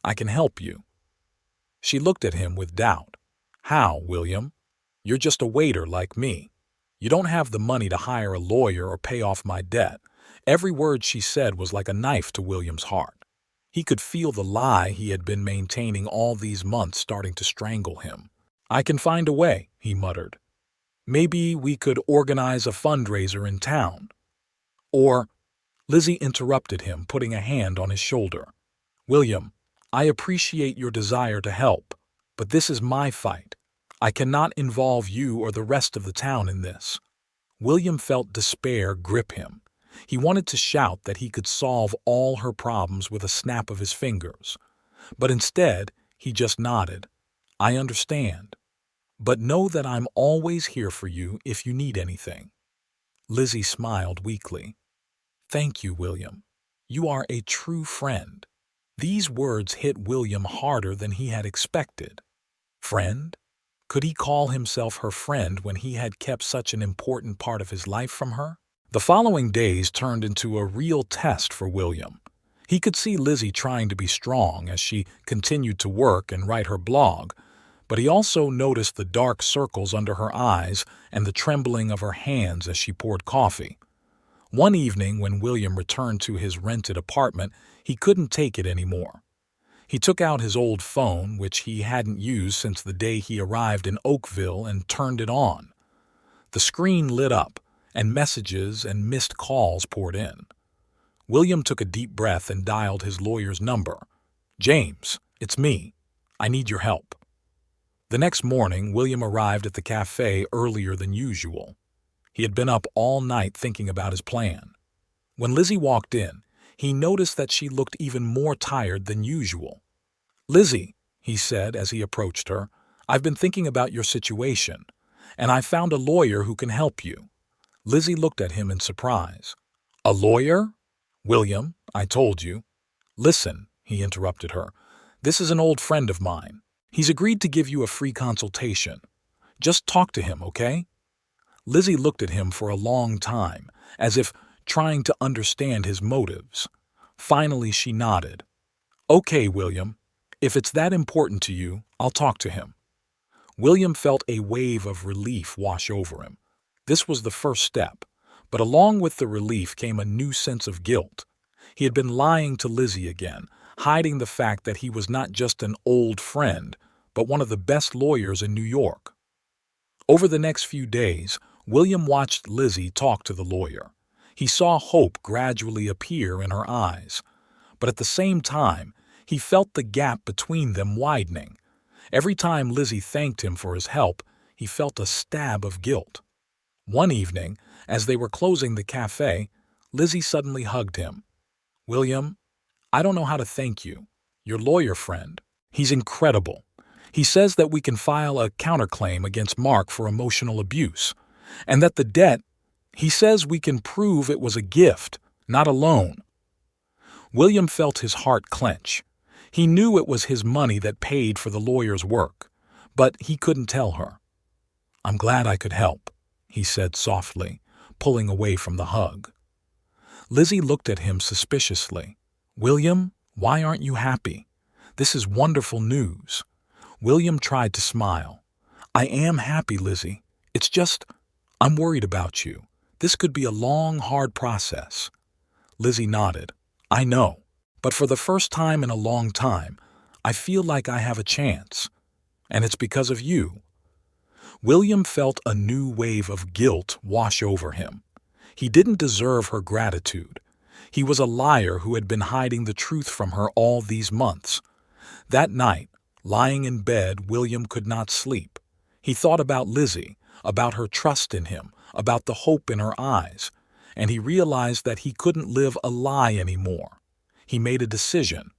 I can help you." She looked at him with doubt. "How, William? You're just a waiter like me. You don't have the money to hire a lawyer or pay off my debt." Every word she said was like a knife to William's heart. He could feel the lie he had been maintaining all these months starting to strangle him. "I can find a way," he muttered. "Maybe we could organize a fundraiser in town." Or, Lizzie interrupted him, putting a hand on his shoulder. "William, I appreciate your desire to help, but this is my fight. I cannot involve you or the rest of the town in this." William felt despair grip him. He wanted to shout that he could solve all her problems with a snap of his fingers. But instead, he just nodded. "I understand. But know that I'm always here for you if you need anything." Lizzie smiled weakly. "Thank you, William. You are a true friend." These words hit William harder than he had expected. Friend? Could he call himself her friend when he had kept such an important part of his life from her? The following days turned into a real test for William. He could see Lizzie trying to be strong as she continued to work and write her blog, but he also noticed the dark circles under her eyes and the trembling of her hands as she poured coffee. One evening, when William returned to his rented apartment, he couldn't take it anymore. He took out his old phone, which he hadn't used since the day he arrived in Oakville, and turned it on. The screen lit up, and messages and missed calls poured in. William took a deep breath and dialed his lawyer's number. "James, it's me. I need your help." The next morning, William arrived at the cafe earlier than usual. He had been up all night thinking about his plan. When Lizzie walked in, he noticed that she looked even more tired than usual. "Lizzie," he said as he approached her, "I've been thinking about your situation, and I found a lawyer who can help you." Lizzie looked at him in surprise. "A lawyer?" "William, I told you." "Listen," he interrupted her. "This is an old friend of mine. He's agreed to give you a free consultation. Just talk to him, okay?" Lizzie looked at him for a long time, as if trying to understand his motives. Finally, she nodded. "Okay, William. If it's that important to you, I'll talk to him." William felt a wave of relief wash over him. This was the first step, but along with the relief came a new sense of guilt. He had been lying to Lizzie again, hiding the fact that he was not just an old friend, but one of the best lawyers in New York. Over the next few days, William watched Lizzie talk to the lawyer. He saw hope gradually appear in her eyes, but at the same time, he felt the gap between them widening. Every time Lizzie thanked him for his help, he felt a stab of guilt. One evening, as they were closing the cafe, Lizzie suddenly hugged him. "William, I don't know how to thank you. Your lawyer friend, he's incredible. He says that we can file a counterclaim against Mark for emotional abuse, and that the debt, he says we can prove it was a gift, not a loan." William felt his heart clench. He knew it was his money that paid for the lawyer's work, but he couldn't tell her. "I'm glad I could help," he said softly, pulling away from the hug. Lizzie looked at him suspiciously. "William, why aren't you happy? This is wonderful news." William tried to smile. "I am happy, Lizzie. It's just, I'm worried about you. This could be a long, hard process." Lizzie nodded. "I know. But for the first time in a long time, I feel like I have a chance. And it's because of you." William felt a new wave of guilt wash over him. He didn't deserve her gratitude. He was a liar who had been hiding the truth from her all these months. That night, lying in bed, William could not sleep. He thought about Lizzie, about her trust in him, about the hope in her eyes, and he realized that he couldn't live a lie anymore. He made a decision.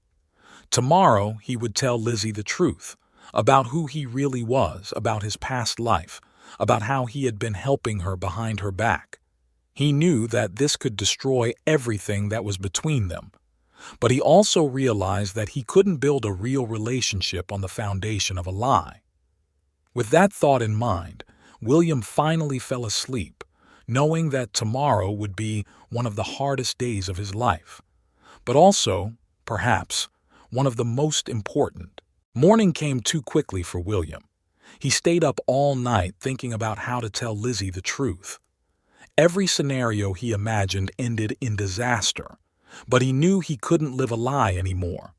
Tomorrow he would tell Lizzie the truth, about who he really was, about his past life, about how he had been helping her behind her back. He knew that this could destroy everything that was between them, but he also realized that he couldn't build a real relationship on the foundation of a lie. With that thought in mind, William finally fell asleep, knowing that tomorrow would be one of the hardest days of his life, but also, perhaps, one of the most important. Morning came too quickly for William. He stayed up all night thinking about how to tell Lizzie the truth. Every scenario he imagined ended in disaster, but he knew he couldn't live a lie anymore.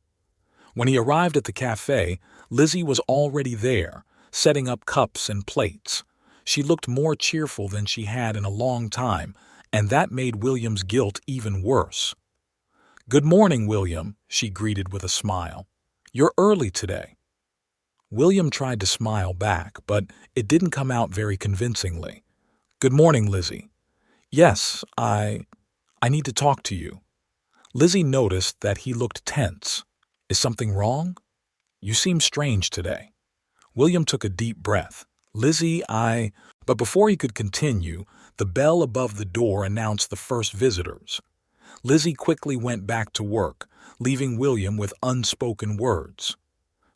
When he arrived at the cafe, Lizzie was already there, setting up cups and plates. She looked more cheerful than she had in a long time, and that made William's guilt even worse. "Good morning, William," she greeted with a smile. "You're early today." William tried to smile back, but it didn't come out very convincingly. "Good morning, Lizzie. Yes, I need to talk to you." Lizzie noticed that he looked tense. "Is something wrong? You seem strange today." William took a deep breath. "Lizzie, But before he could continue, the bell above the door announced the first visitors. Lizzie quickly went back to work, leaving William with unspoken words.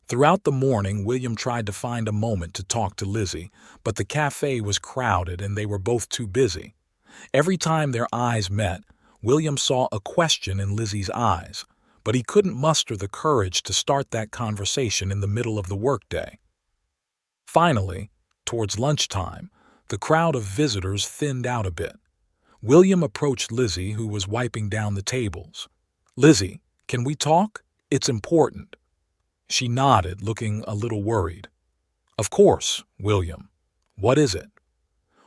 Throughout the morning, William tried to find a moment to talk to Lizzie, but the cafe was crowded and they were both too busy. Every time their eyes met, William saw a question in Lizzie's eyes, but he couldn't muster the courage to start that conversation in the middle of the workday. Finally, towards lunchtime, the crowd of visitors thinned out a bit. William approached Lizzie, who was wiping down the tables. "Lizzie, can we talk? It's important." She nodded, looking a little worried. "Of course, William. What is it?"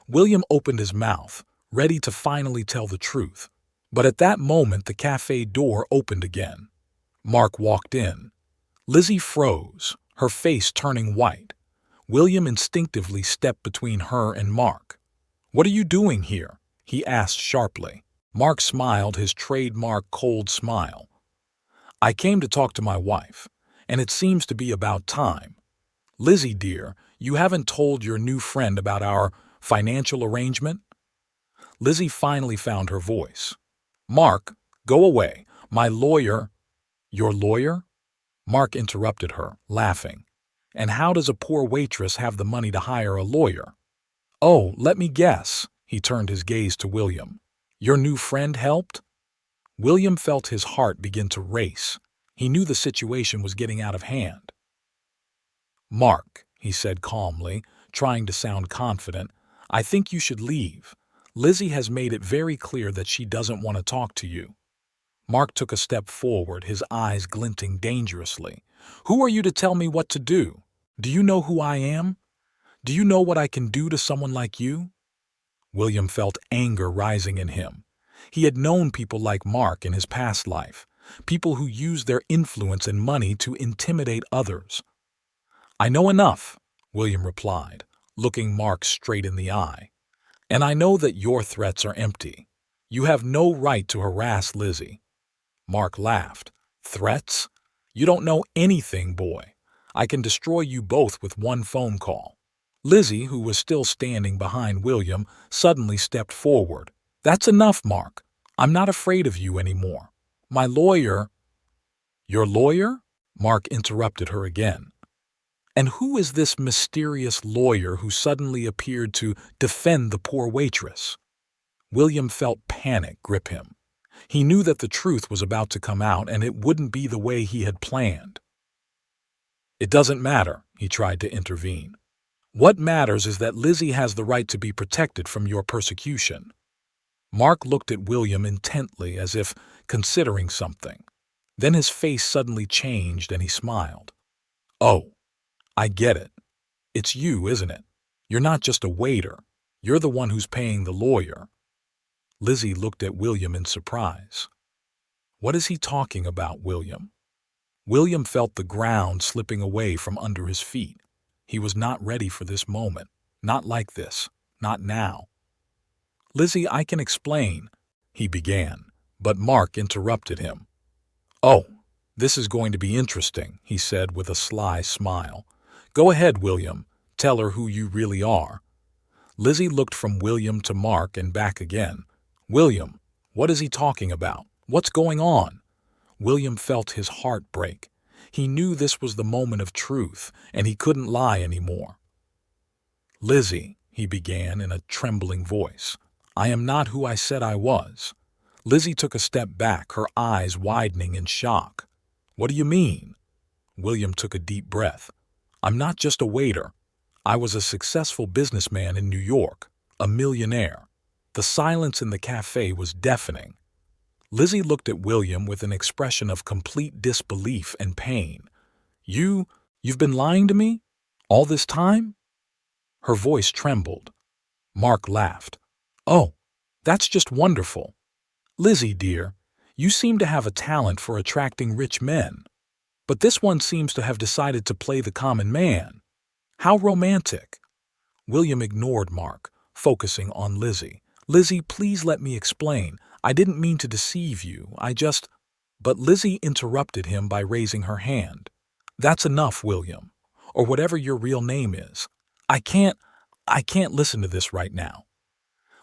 William opened his mouth, ready to finally tell the truth. But at that moment, the cafe door opened again. Mark walked in. Lizzie froze, her face turning white. William instinctively stepped between her and Mark. "What are you doing here?" he asked sharply. Mark smiled his trademark cold smile. "I came to talk to my wife, and it seems to be about time. Lizzie, dear, you haven't told your new friend about our financial arrangement?" Lizzie finally found her voice. "Mark, go away. My lawyer—" "Your lawyer?" Mark interrupted her, laughing. "And how does a poor waitress have the money to hire a lawyer?" "Oh, let me guess." He turned his gaze to William. "Your new friend helped?" William felt his heart begin to race. He knew the situation was getting out of hand. "Mark," he said calmly, trying to sound confident, "I think you should leave. Lizzie has made it very clear that she doesn't want to talk to you." Mark took a step forward, his eyes glinting dangerously. "Who are you to tell me what to do? Do you know who I am? Do you know what I can do to someone like you?" William felt anger rising in him. He had known people like Mark in his past life, people who used their influence and money to intimidate others. "I know enough," William replied, looking Mark straight in the eye. "And I know that your threats are empty. You have no right to harass Lizzie." Mark laughed. "Threats? You don't know anything, boy. I can destroy you both with one phone call." Lizzie, who was still standing behind William, suddenly stepped forward. "That's enough, Mark. I'm not afraid of you anymore. My lawyer—" "Your lawyer?" Mark interrupted her again. "And who is this mysterious lawyer who suddenly appeared to defend the poor waitress?" William felt panic grip him. He knew that the truth was about to come out, and it wouldn't be the way he had planned. "It doesn't matter," he tried to intervene. "What matters is that Lizzie has the right to be protected from your persecution." Mark looked at William intently, as if considering something. Then his face suddenly changed and he smiled. "Oh, I get it. It's you, isn't it? You're not just a waiter. You're the one who's paying the lawyer." Lizzie looked at William in surprise. "What is he talking about, William?" William felt the ground slipping away from under his feet. He was not ready for this moment. Not like this. Not now. "Lizzie, I can explain," he began, but Mark interrupted him. "Oh, this is going to be interesting," he said with a sly smile. "Go ahead, William. Tell her who you really are." Lizzie looked from William to Mark and back again. "William, what is he talking about? What's going on?" William felt his heart break. He knew this was the moment of truth, and he couldn't lie anymore. "Lizzie," he began in a trembling voice, "I am not who I said I was." Lizzie took a step back, her eyes widening in shock. "What do you mean?" William took a deep breath. "I'm not just a waiter. I was a successful businessman in New York, a millionaire." The silence in the cafe was deafening. Lizzie looked at William with an expression of complete disbelief and pain. You've been lying to me? All this time?" Her voice trembled. Mark laughed. "Oh, that's just wonderful. Lizzie, dear, you seem to have a talent for attracting rich men. But this one seems to have decided to play the common man. How romantic." William ignored Mark, focusing on Lizzie. "Lizzie, please let me explain. I didn't mean to deceive you. But Lizzie interrupted him by raising her hand. "That's enough, William, or whatever your real name is. I can't listen to this right now."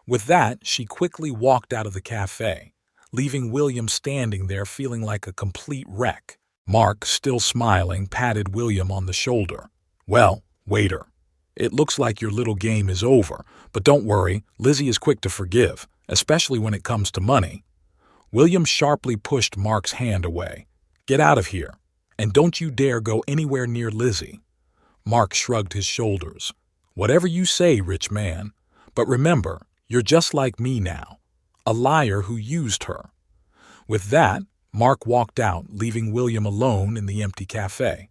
With that, she quickly walked out of the cafe, leaving William standing there feeling like a complete wreck. Mark, still smiling, patted William on the shoulder. "Well, waiter, it looks like your little game is over, but don't worry, Lizzie is quick to forgive, especially when it comes to money." William sharply pushed Mark's hand away. "Get out of here, and don't you dare go anywhere near Lizzie." Mark shrugged his shoulders. "Whatever you say, rich man. But remember, you're just like me now, a liar who used her." With that, Mark walked out, leaving William alone in the empty cafe.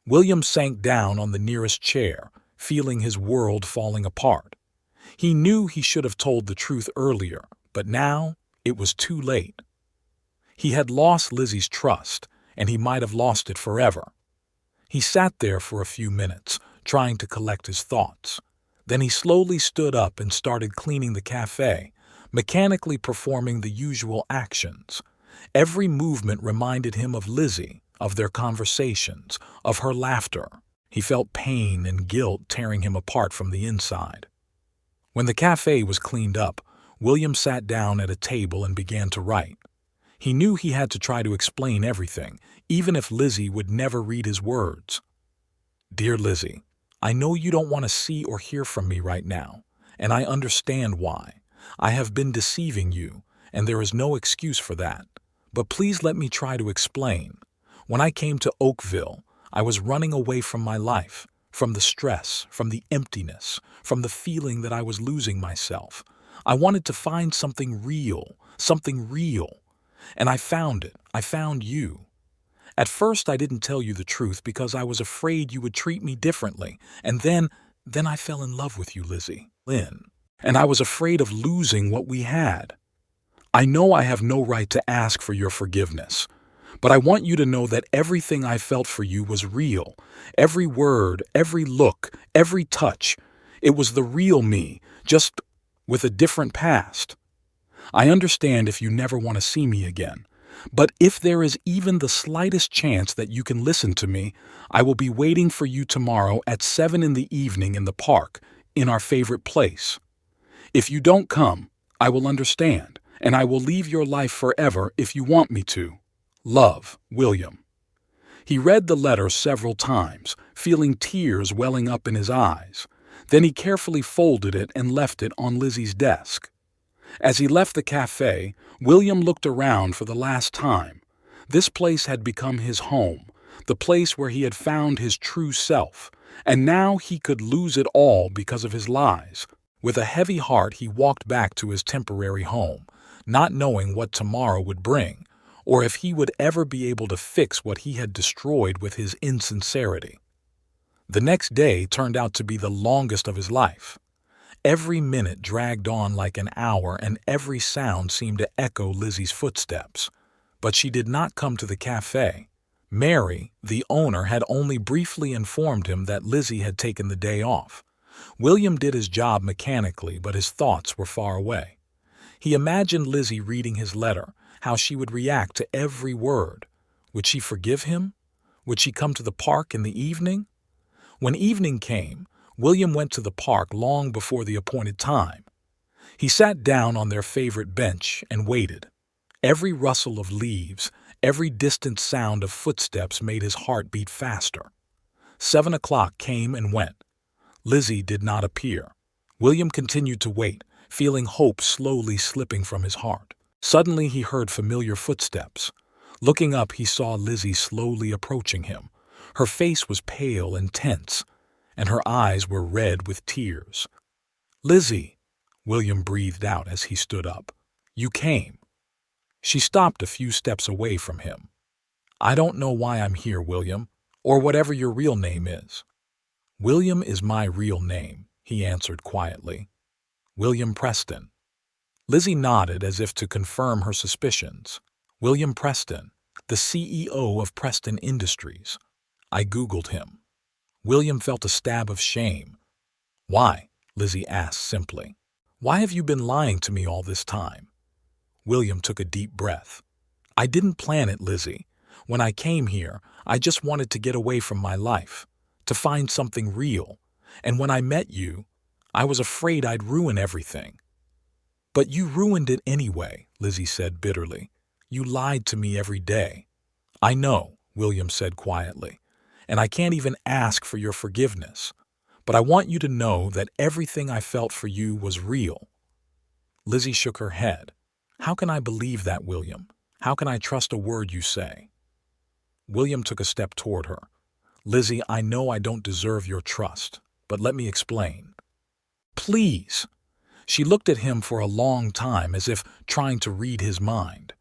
William sank down on the nearest chair, feeling his world falling apart. He knew he should have told the truth earlier, but now it was too late. He had lost Lizzie's trust, and he might have lost it forever. He sat there for a few minutes, trying to collect his thoughts. Then he slowly stood up and started cleaning the cafe, mechanically performing the usual actions. Every movement reminded him of Lizzie, of their conversations, of her laughter. He felt pain and guilt tearing him apart from the inside. When the cafe was cleaned up, William sat down at a table and began to write. He knew he had to try to explain everything, even if Lizzie would never read his words. "Dear Lizzie, I know you don't want to see or hear from me right now, and I understand why. I have been deceiving you, and there is no excuse for that. But please let me try to explain. When I came to Oakville, I was running away from my life, from the stress, from the emptiness, from the feeling that I was losing myself. I wanted to find something real, and I found it. I found you. At first, I didn't tell you the truth because I was afraid you would treat me differently. And then I fell in love with you, Lizzie. Lynn. And I was afraid of losing what we had. I know I have no right to ask for your forgiveness, but I want you to know that everything I felt for you was real. Every word, every look, every touch. It was the real me, just with a different past. I understand if you never want to see me again, but if there is even the slightest chance that you can listen to me, I will be waiting for you tomorrow at 7 in the evening in the park, in our favorite place. If you don't come, I will understand, and I will leave your life forever if you want me to. Love, William. He read the letter several times, feeling tears welling up in his eyes. Then he carefully folded it and left it on Lizzie's desk. As he left the cafe, William looked around for the last time. This place had become his home, the place where he had found his true self, and now he could lose it all because of his lies. With a heavy heart, he walked back to his temporary home, not knowing what tomorrow would bring, or if he would ever be able to fix what he had destroyed with his insincerity. The next day turned out to be the longest of his life. Every minute dragged on like an hour, and every sound seemed to echo Lizzie's footsteps. But she did not come to the cafe. Mary, the owner, had only briefly informed him that Lizzie had taken the day off. William did his job mechanically, but his thoughts were far away. He imagined Lizzie reading his letter, how she would react to every word. Would she forgive him? Would she come to the park in the evening? When evening came, William went to the park long before the appointed time. He sat down on their favorite bench and waited. Every rustle of leaves, every distant sound of footsteps made his heart beat faster. 7 o'clock came and went. Lizzie did not appear. William continued to wait, feeling hope slowly slipping from his heart. Suddenly he heard familiar footsteps. Looking up, he saw Lizzie slowly approaching him. Her face was pale and tense, and her eyes were red with tears. "Lizzie," William breathed out as he stood up. "You came." She stopped a few steps away from him. "I don't know why I'm here, William, or whatever your real name is." "William is my real name," he answered quietly. "William Preston." Lizzie nodded as if to confirm her suspicions. "William Preston, the CEO of Preston Industries. I Googled him." William felt a stab of shame. "Why?" Lizzie asked simply. "Why have you been lying to me all this time?" William took a deep breath. "I didn't plan it, Lizzie. When I came here, I just wanted to get away from my life, to find something real. And when I met you, I was afraid I'd ruin everything." "But you ruined it anyway," Lizzie said bitterly. "You lied to me every day." "I know," William said quietly, "and I can't even ask for your forgiveness. But I want you to know that everything I felt for you was real." Lizzie shook her head. "How can I believe that, William? How can I trust a word you say?" William took a step toward her. "Lizzie, I know I don't deserve your trust, but let me explain." "Please." She looked at him for a long time as if trying to read his mind.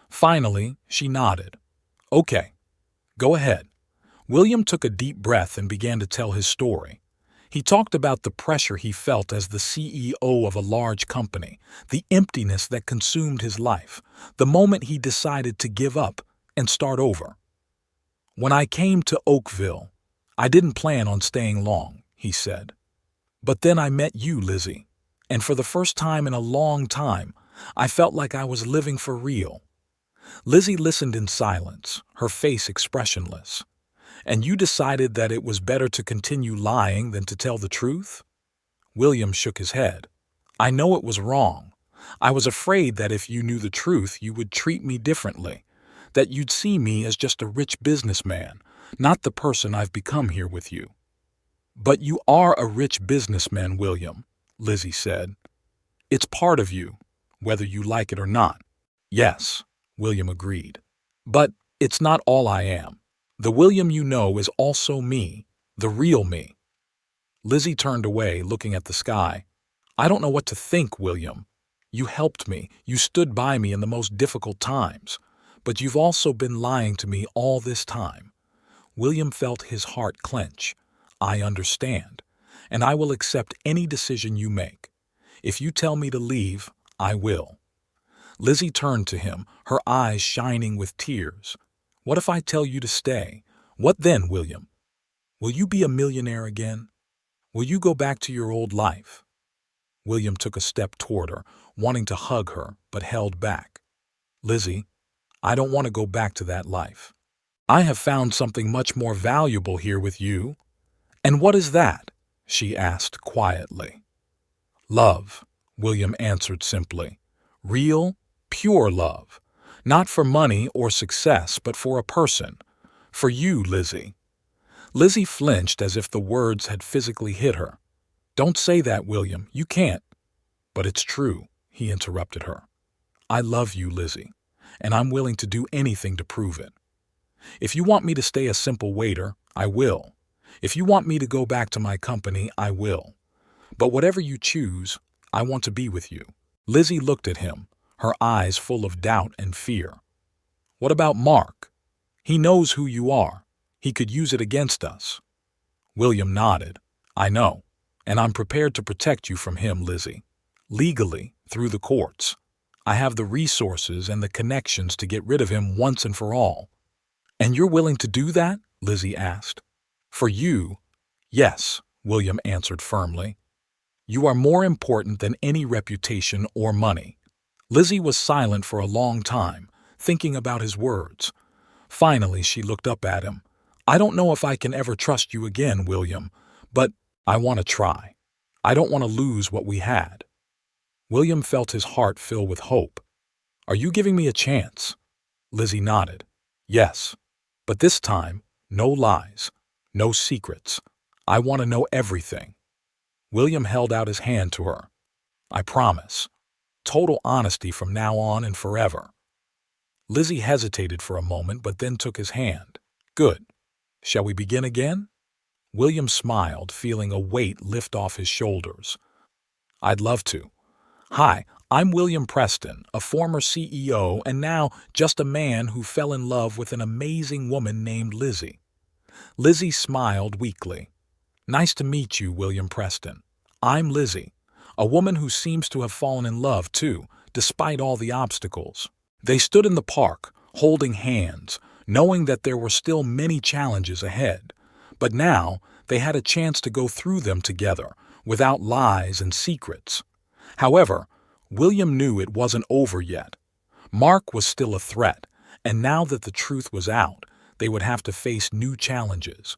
Finally, she nodded. "Okay, go ahead." William took a deep breath and began to tell his story. He talked about the pressure he felt as the CEO of a large company, the emptiness that consumed his life, the moment he decided to give up and start over. "When I came to Oakville, I didn't plan on staying long," he said. "But then I met you, Lizzie, and for the first time in a long time, I felt like I was living for real." Lizzie listened in silence, her face expressionless. "And you decided that it was better to continue lying than to tell the truth?" William shook his head. "I know it was wrong. I was afraid that if you knew the truth, you would treat me differently, that you'd see me as just a rich businessman, not the person I've become here with you." "But you are a rich businessman, William," Lizzie said. "It's part of you, whether you like it or not." "Yes," William agreed. "But It's not all I am. The William you know is also me, the real me. Lizzie turned away, looking at the sky. I don't know what to think, William. You helped me. You stood by me in the most difficult times. But you've also been lying to me all this time. William felt his heart clench. I understand, and I will accept any decision you make. If you tell me to leave, I will. Lizzie turned to him, her eyes shining with tears. What if I tell you to stay? What then, William? Will you be a millionaire again? Will you go back to your old life? William took a step toward her, wanting to hug her, but held back. Lizzie, I don't want to go back to that life. I have found something much more valuable here with you. And what is that? She asked quietly. Love, William answered simply. Real, pure love. Not for money or success, but for a person. For you, Lizzie. Lizzie flinched as if the words had physically hit her. Don't say that, William. You can't. But it's true, he interrupted her. I love you, Lizzie, and I'm willing to do anything to prove it. If you want me to stay a simple waiter, I will. If you want me to go back to my company, I will. But whatever you choose, I want to be with you. Lizzie looked at him, her eyes full of doubt and fear. What about Mark? He knows who you are. He could use it against us. William nodded. I know, and I'm prepared to protect you from him, Lizzie. Legally, through the courts. I have the resources and the connections to get rid of him once and for all. And you're willing to do that? Lizzie asked. For you, yes, William answered firmly. You are more important than any reputation or money. Lizzie was silent for a long time, thinking about his words. Finally, she looked up at him. I don't know if I can ever trust you again, William, but I want to try. I don't want to lose what we had. William felt his heart fill with hope. Are you giving me a chance? Lizzie nodded. Yes, but this time, no lies, no secrets. I want to know everything. William held out his hand to her. I promise. Total honesty from now on and forever. Lizzie hesitated for a moment, but then took his hand. Good. Shall we begin again? William smiled, feeling a weight lift off his shoulders. I'd love to. Hi, I'm William Preston, a former CEO and now just a man who fell in love with an amazing woman named Lizzie. Lizzie smiled weakly. Nice to meet you, William Preston. I'm Lizzie, a woman who seems to have fallen in love too, despite all the obstacles. They stood in the park, holding hands, knowing that there were still many challenges ahead. But now they had a chance to go through them together, without lies and secrets. However, William knew it wasn't over yet. Mark was still a threat, and now that the truth was out, they would have to face new challenges.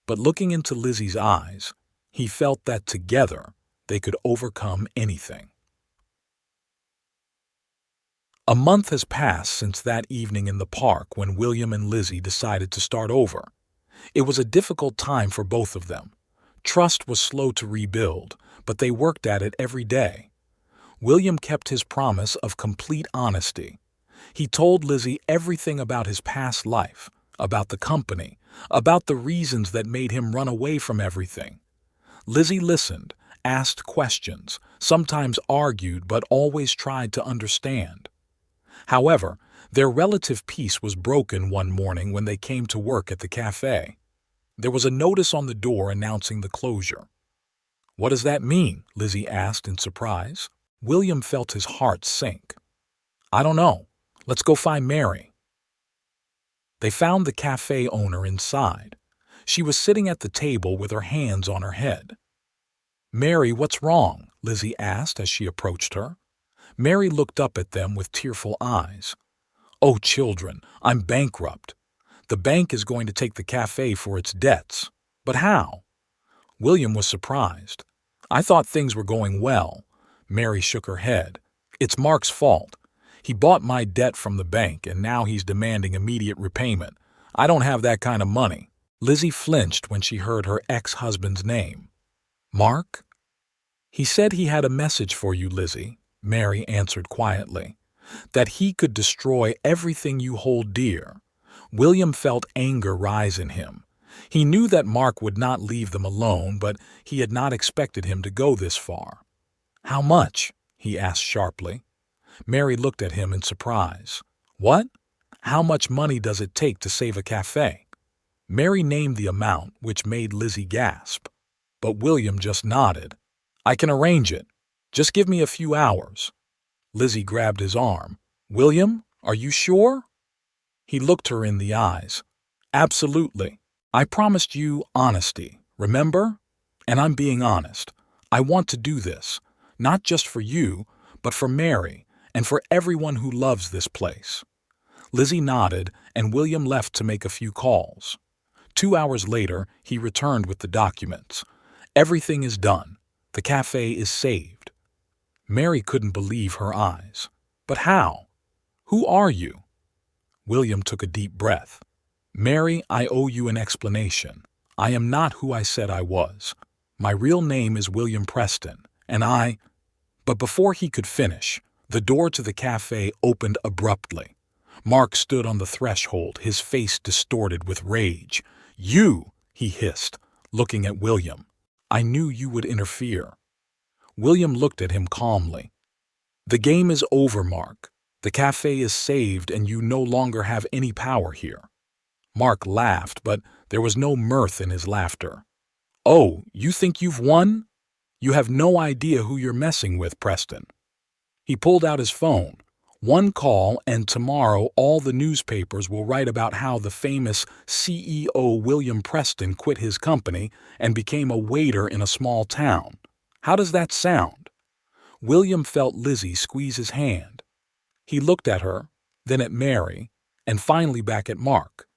But looking into Lizzie's eyes, he felt that together they could overcome anything. A month has passed since that evening in the park when William and Lizzie decided to start over. It was a difficult time for both of them. Trust was slow to rebuild, but they worked at it every day. William kept his promise of complete honesty. He told Lizzie everything about his past life, about the company, about the reasons that made him run away from everything. Lizzie listened, asked questions, sometimes argued, but always tried to understand. However, their relative peace was broken one morning when they came to work at the cafe. There was a notice on the door announcing the closure. What does that mean? Lizzie asked in surprise. William felt his heart sink. I don't know. Let's go find Mary. They found the cafe owner inside. She was sitting at the table with her hands on her head. Mary, what's wrong? Lizzie asked as she approached her. Mary looked up at them with tearful eyes. Oh, children, I'm bankrupt. The bank is going to take the cafe for its debts. But how? William was surprised. I thought things were going well. Mary shook her head. It's Mark's fault. He bought my debt from the bank, and now he's demanding immediate repayment. I don't have that kind of money. Lizzie flinched when she heard her ex-husband's name. Mark? He said he had a message for you, Lizzie, Mary answered quietly. That he could destroy everything you hold dear. William felt anger rise in him. He knew that Mark would not leave them alone, but he had not expected him to go this far. "How much?" he asked sharply. Mary looked at him in surprise. "What? How much money does it take to save a cafe?" Mary named the amount, which made Lizzie gasp. But William just nodded. "I can arrange it. Just give me a few hours." Lizzie grabbed his arm. "William, are you sure?" He looked her in the eyes. "Absolutely. I promised you honesty, remember? And I'm being honest. I want to do this, not just for you, but for Mary and for everyone who loves this place." Lizzie nodded, and William left to make a few calls. 2 hours later, he returned with the documents. "Everything is done. The cafe is saved." Mary couldn't believe her eyes. "But how? Who are you?" William took a deep breath. "Mary, I owe you an explanation. I am not who I said I was. My real name is William Preston, and I—" But before he could finish, the door to the cafe opened abruptly. Mark stood on the threshold, his face distorted with rage. "You!" he hissed, looking at William. "I knew you would interfere." William looked at him calmly. "The game is over, Mark. The cafe is saved and you no longer have any power here." Mark laughed, but there was no mirth in his laughter. "Oh, you think you've won? You have no idea who you're messing with, Preston." He pulled out his phone. "One call and tomorrow all the newspapers will write about how the famous CEO William Preston quit his company and became a waiter in a small town. How does that sound?" William felt Lizzie squeeze his hand. He looked at her, then at Mary, and finally back at Mark.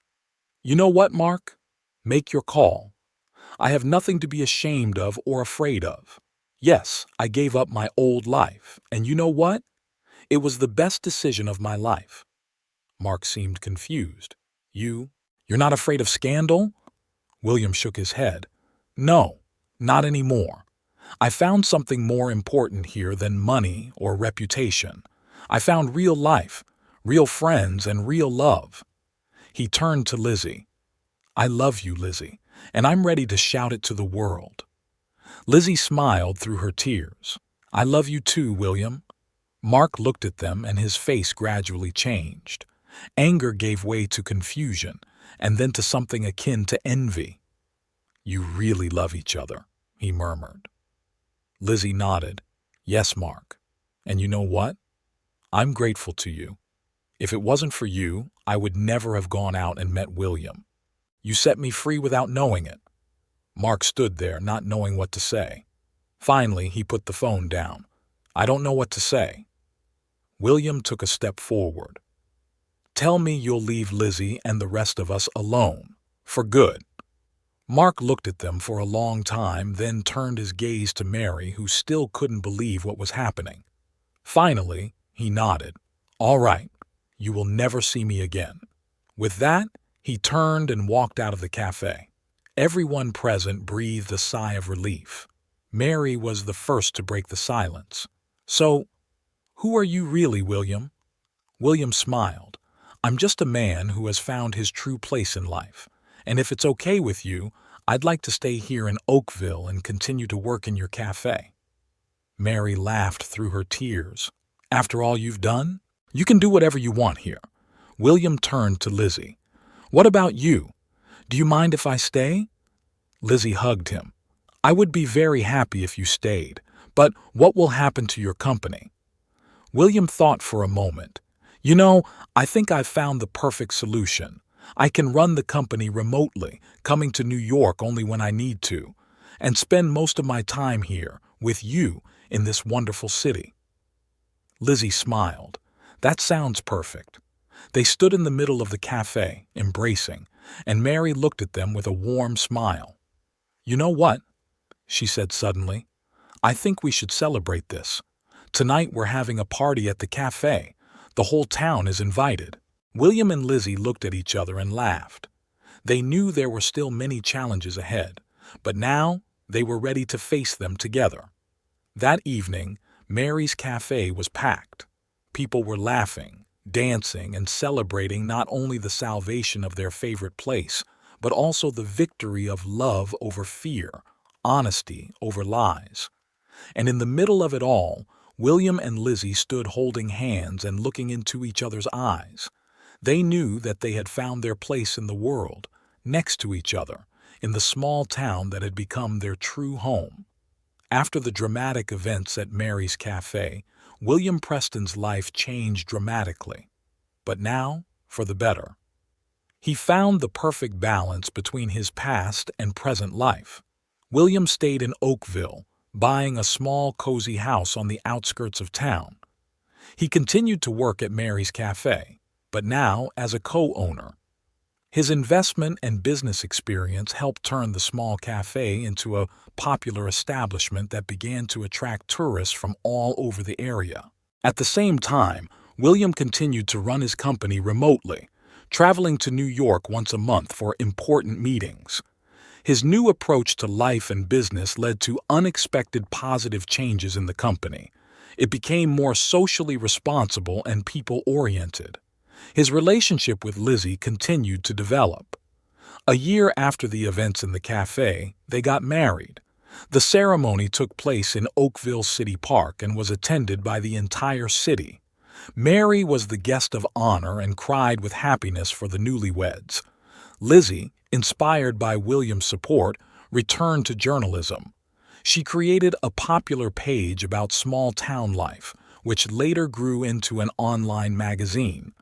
"You know what, Mark? Make your call. I have nothing to be ashamed of or afraid of. Yes, I gave up my old life, and you know what? It was the best decision of my life." Mark seemed confused. You're not afraid of scandal?" William shook his head. "No, not anymore. I found something more important here than money or reputation. I found real life, real friends, and real love." He turned to Lizzie. "I love you, Lizzie, and I'm ready to shout it to the world." Lizzie smiled through her tears. "I love you too, William." Mark looked at them and his face gradually changed. Anger gave way to confusion, and then to something akin to envy. "You really love each other," he murmured. Lizzie nodded. "Yes, Mark. And you know what? I'm grateful to you. If it wasn't for you, I would never have gone out and met William. You set me free without knowing it." Mark stood there, not knowing what to say. Finally, he put the phone down. "I don't know what to say." William took a step forward. "Tell me you'll leave Lizzie and the rest of us alone, for good." Mark looked at them for a long time, then turned his gaze to Mary, who still couldn't believe what was happening. Finally, he nodded. "All right, you will never see me again." With that, he turned and walked out of the cafe. Everyone present breathed a sigh of relief. Mary was the first to break the silence. "So, who are you really, William?" William smiled. "I'm just a man who has found his true place in life, and if it's okay with you, I'd like to stay here in Oakville and continue to work in your cafe." Mary laughed through her tears. "After all you've done? You can do whatever you want here." William turned to Lizzie. "What about you? Do you mind if I stay?" Lizzie hugged him. "I would be very happy if you stayed, but what will happen to your company?" William thought for a moment. "You know, I think I've found the perfect solution. I can run the company remotely, coming to New York only when I need to, and spend most of my time here, with you, in this wonderful city." Lizzie smiled. "That sounds perfect." They stood in the middle of the cafe, embracing, and Mary looked at them with a warm smile. "You know what?" she said suddenly. "I think we should celebrate this. Tonight we're having a party at the cafe. The whole town is invited." William and Lizzie looked at each other and laughed. They knew there were still many challenges ahead, but now they were ready to face them together. That evening, Mary's cafe was packed. People were laughing, dancing and celebrating not only the salvation of their favorite place, but also the victory of love over fear, honesty over lies. And in the middle of it all, William and Lizzie stood holding hands and looking into each other's eyes. They knew that they had found their place in the world, next to each other, in the small town that had become their true home. After the dramatic events at Mary's Cafe, William Preston's life changed dramatically. But now, for the better. He found the perfect balance between his past and present life. William stayed in Oakville, buying a small, cozy house on the outskirts of town. He continued to work at Mary's Cafe, but now as a co-owner. His investment and business experience helped turn the small cafe into a popular establishment that began to attract tourists from all over the area. At the same time, William continued to run his company remotely, traveling to New York once a month for important meetings. His new approach to life and business led to unexpected positive changes in the company. It became more socially responsible and people-oriented. His relationship with Lizzie continued to develop. A year after the events in the cafe, they got married. The ceremony took place in Oakville City Park and was attended by the entire city. Mary was the guest of honor and cried with happiness for the newlyweds. Lizzie, inspired by William's support, returned to journalism. She created a popular page about small-town life, which later grew into an online magazine.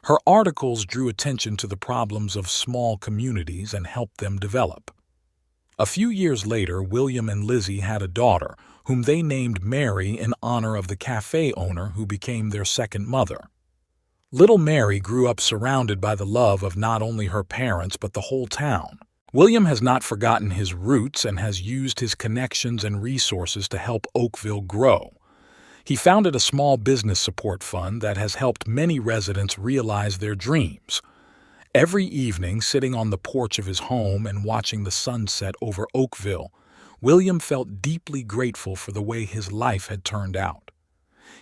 Her articles drew attention to the problems of small communities and helped them develop. A few years later, William and Lizzie had a daughter, whom they named Mary in honor of the cafe owner who became their second mother. Little Mary grew up surrounded by the love of not only her parents but the whole town. William has not forgotten his roots and has used his connections and resources to help Oakville grow. He founded a small business support fund that has helped many residents realize their dreams. Every evening, sitting on the porch of his home and watching the sunset over Oakville, William felt deeply grateful for the way his life had turned out.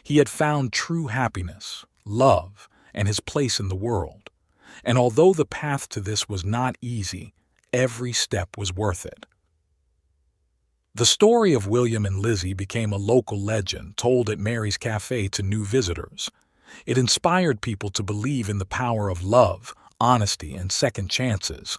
He had found true happiness, love, and his place in the world. And although the path to this was not easy, every step was worth it. The story of William and Lizzie became a local legend told at Mary's Cafe to new visitors. It inspired people to believe in the power of love, honesty, and second chances,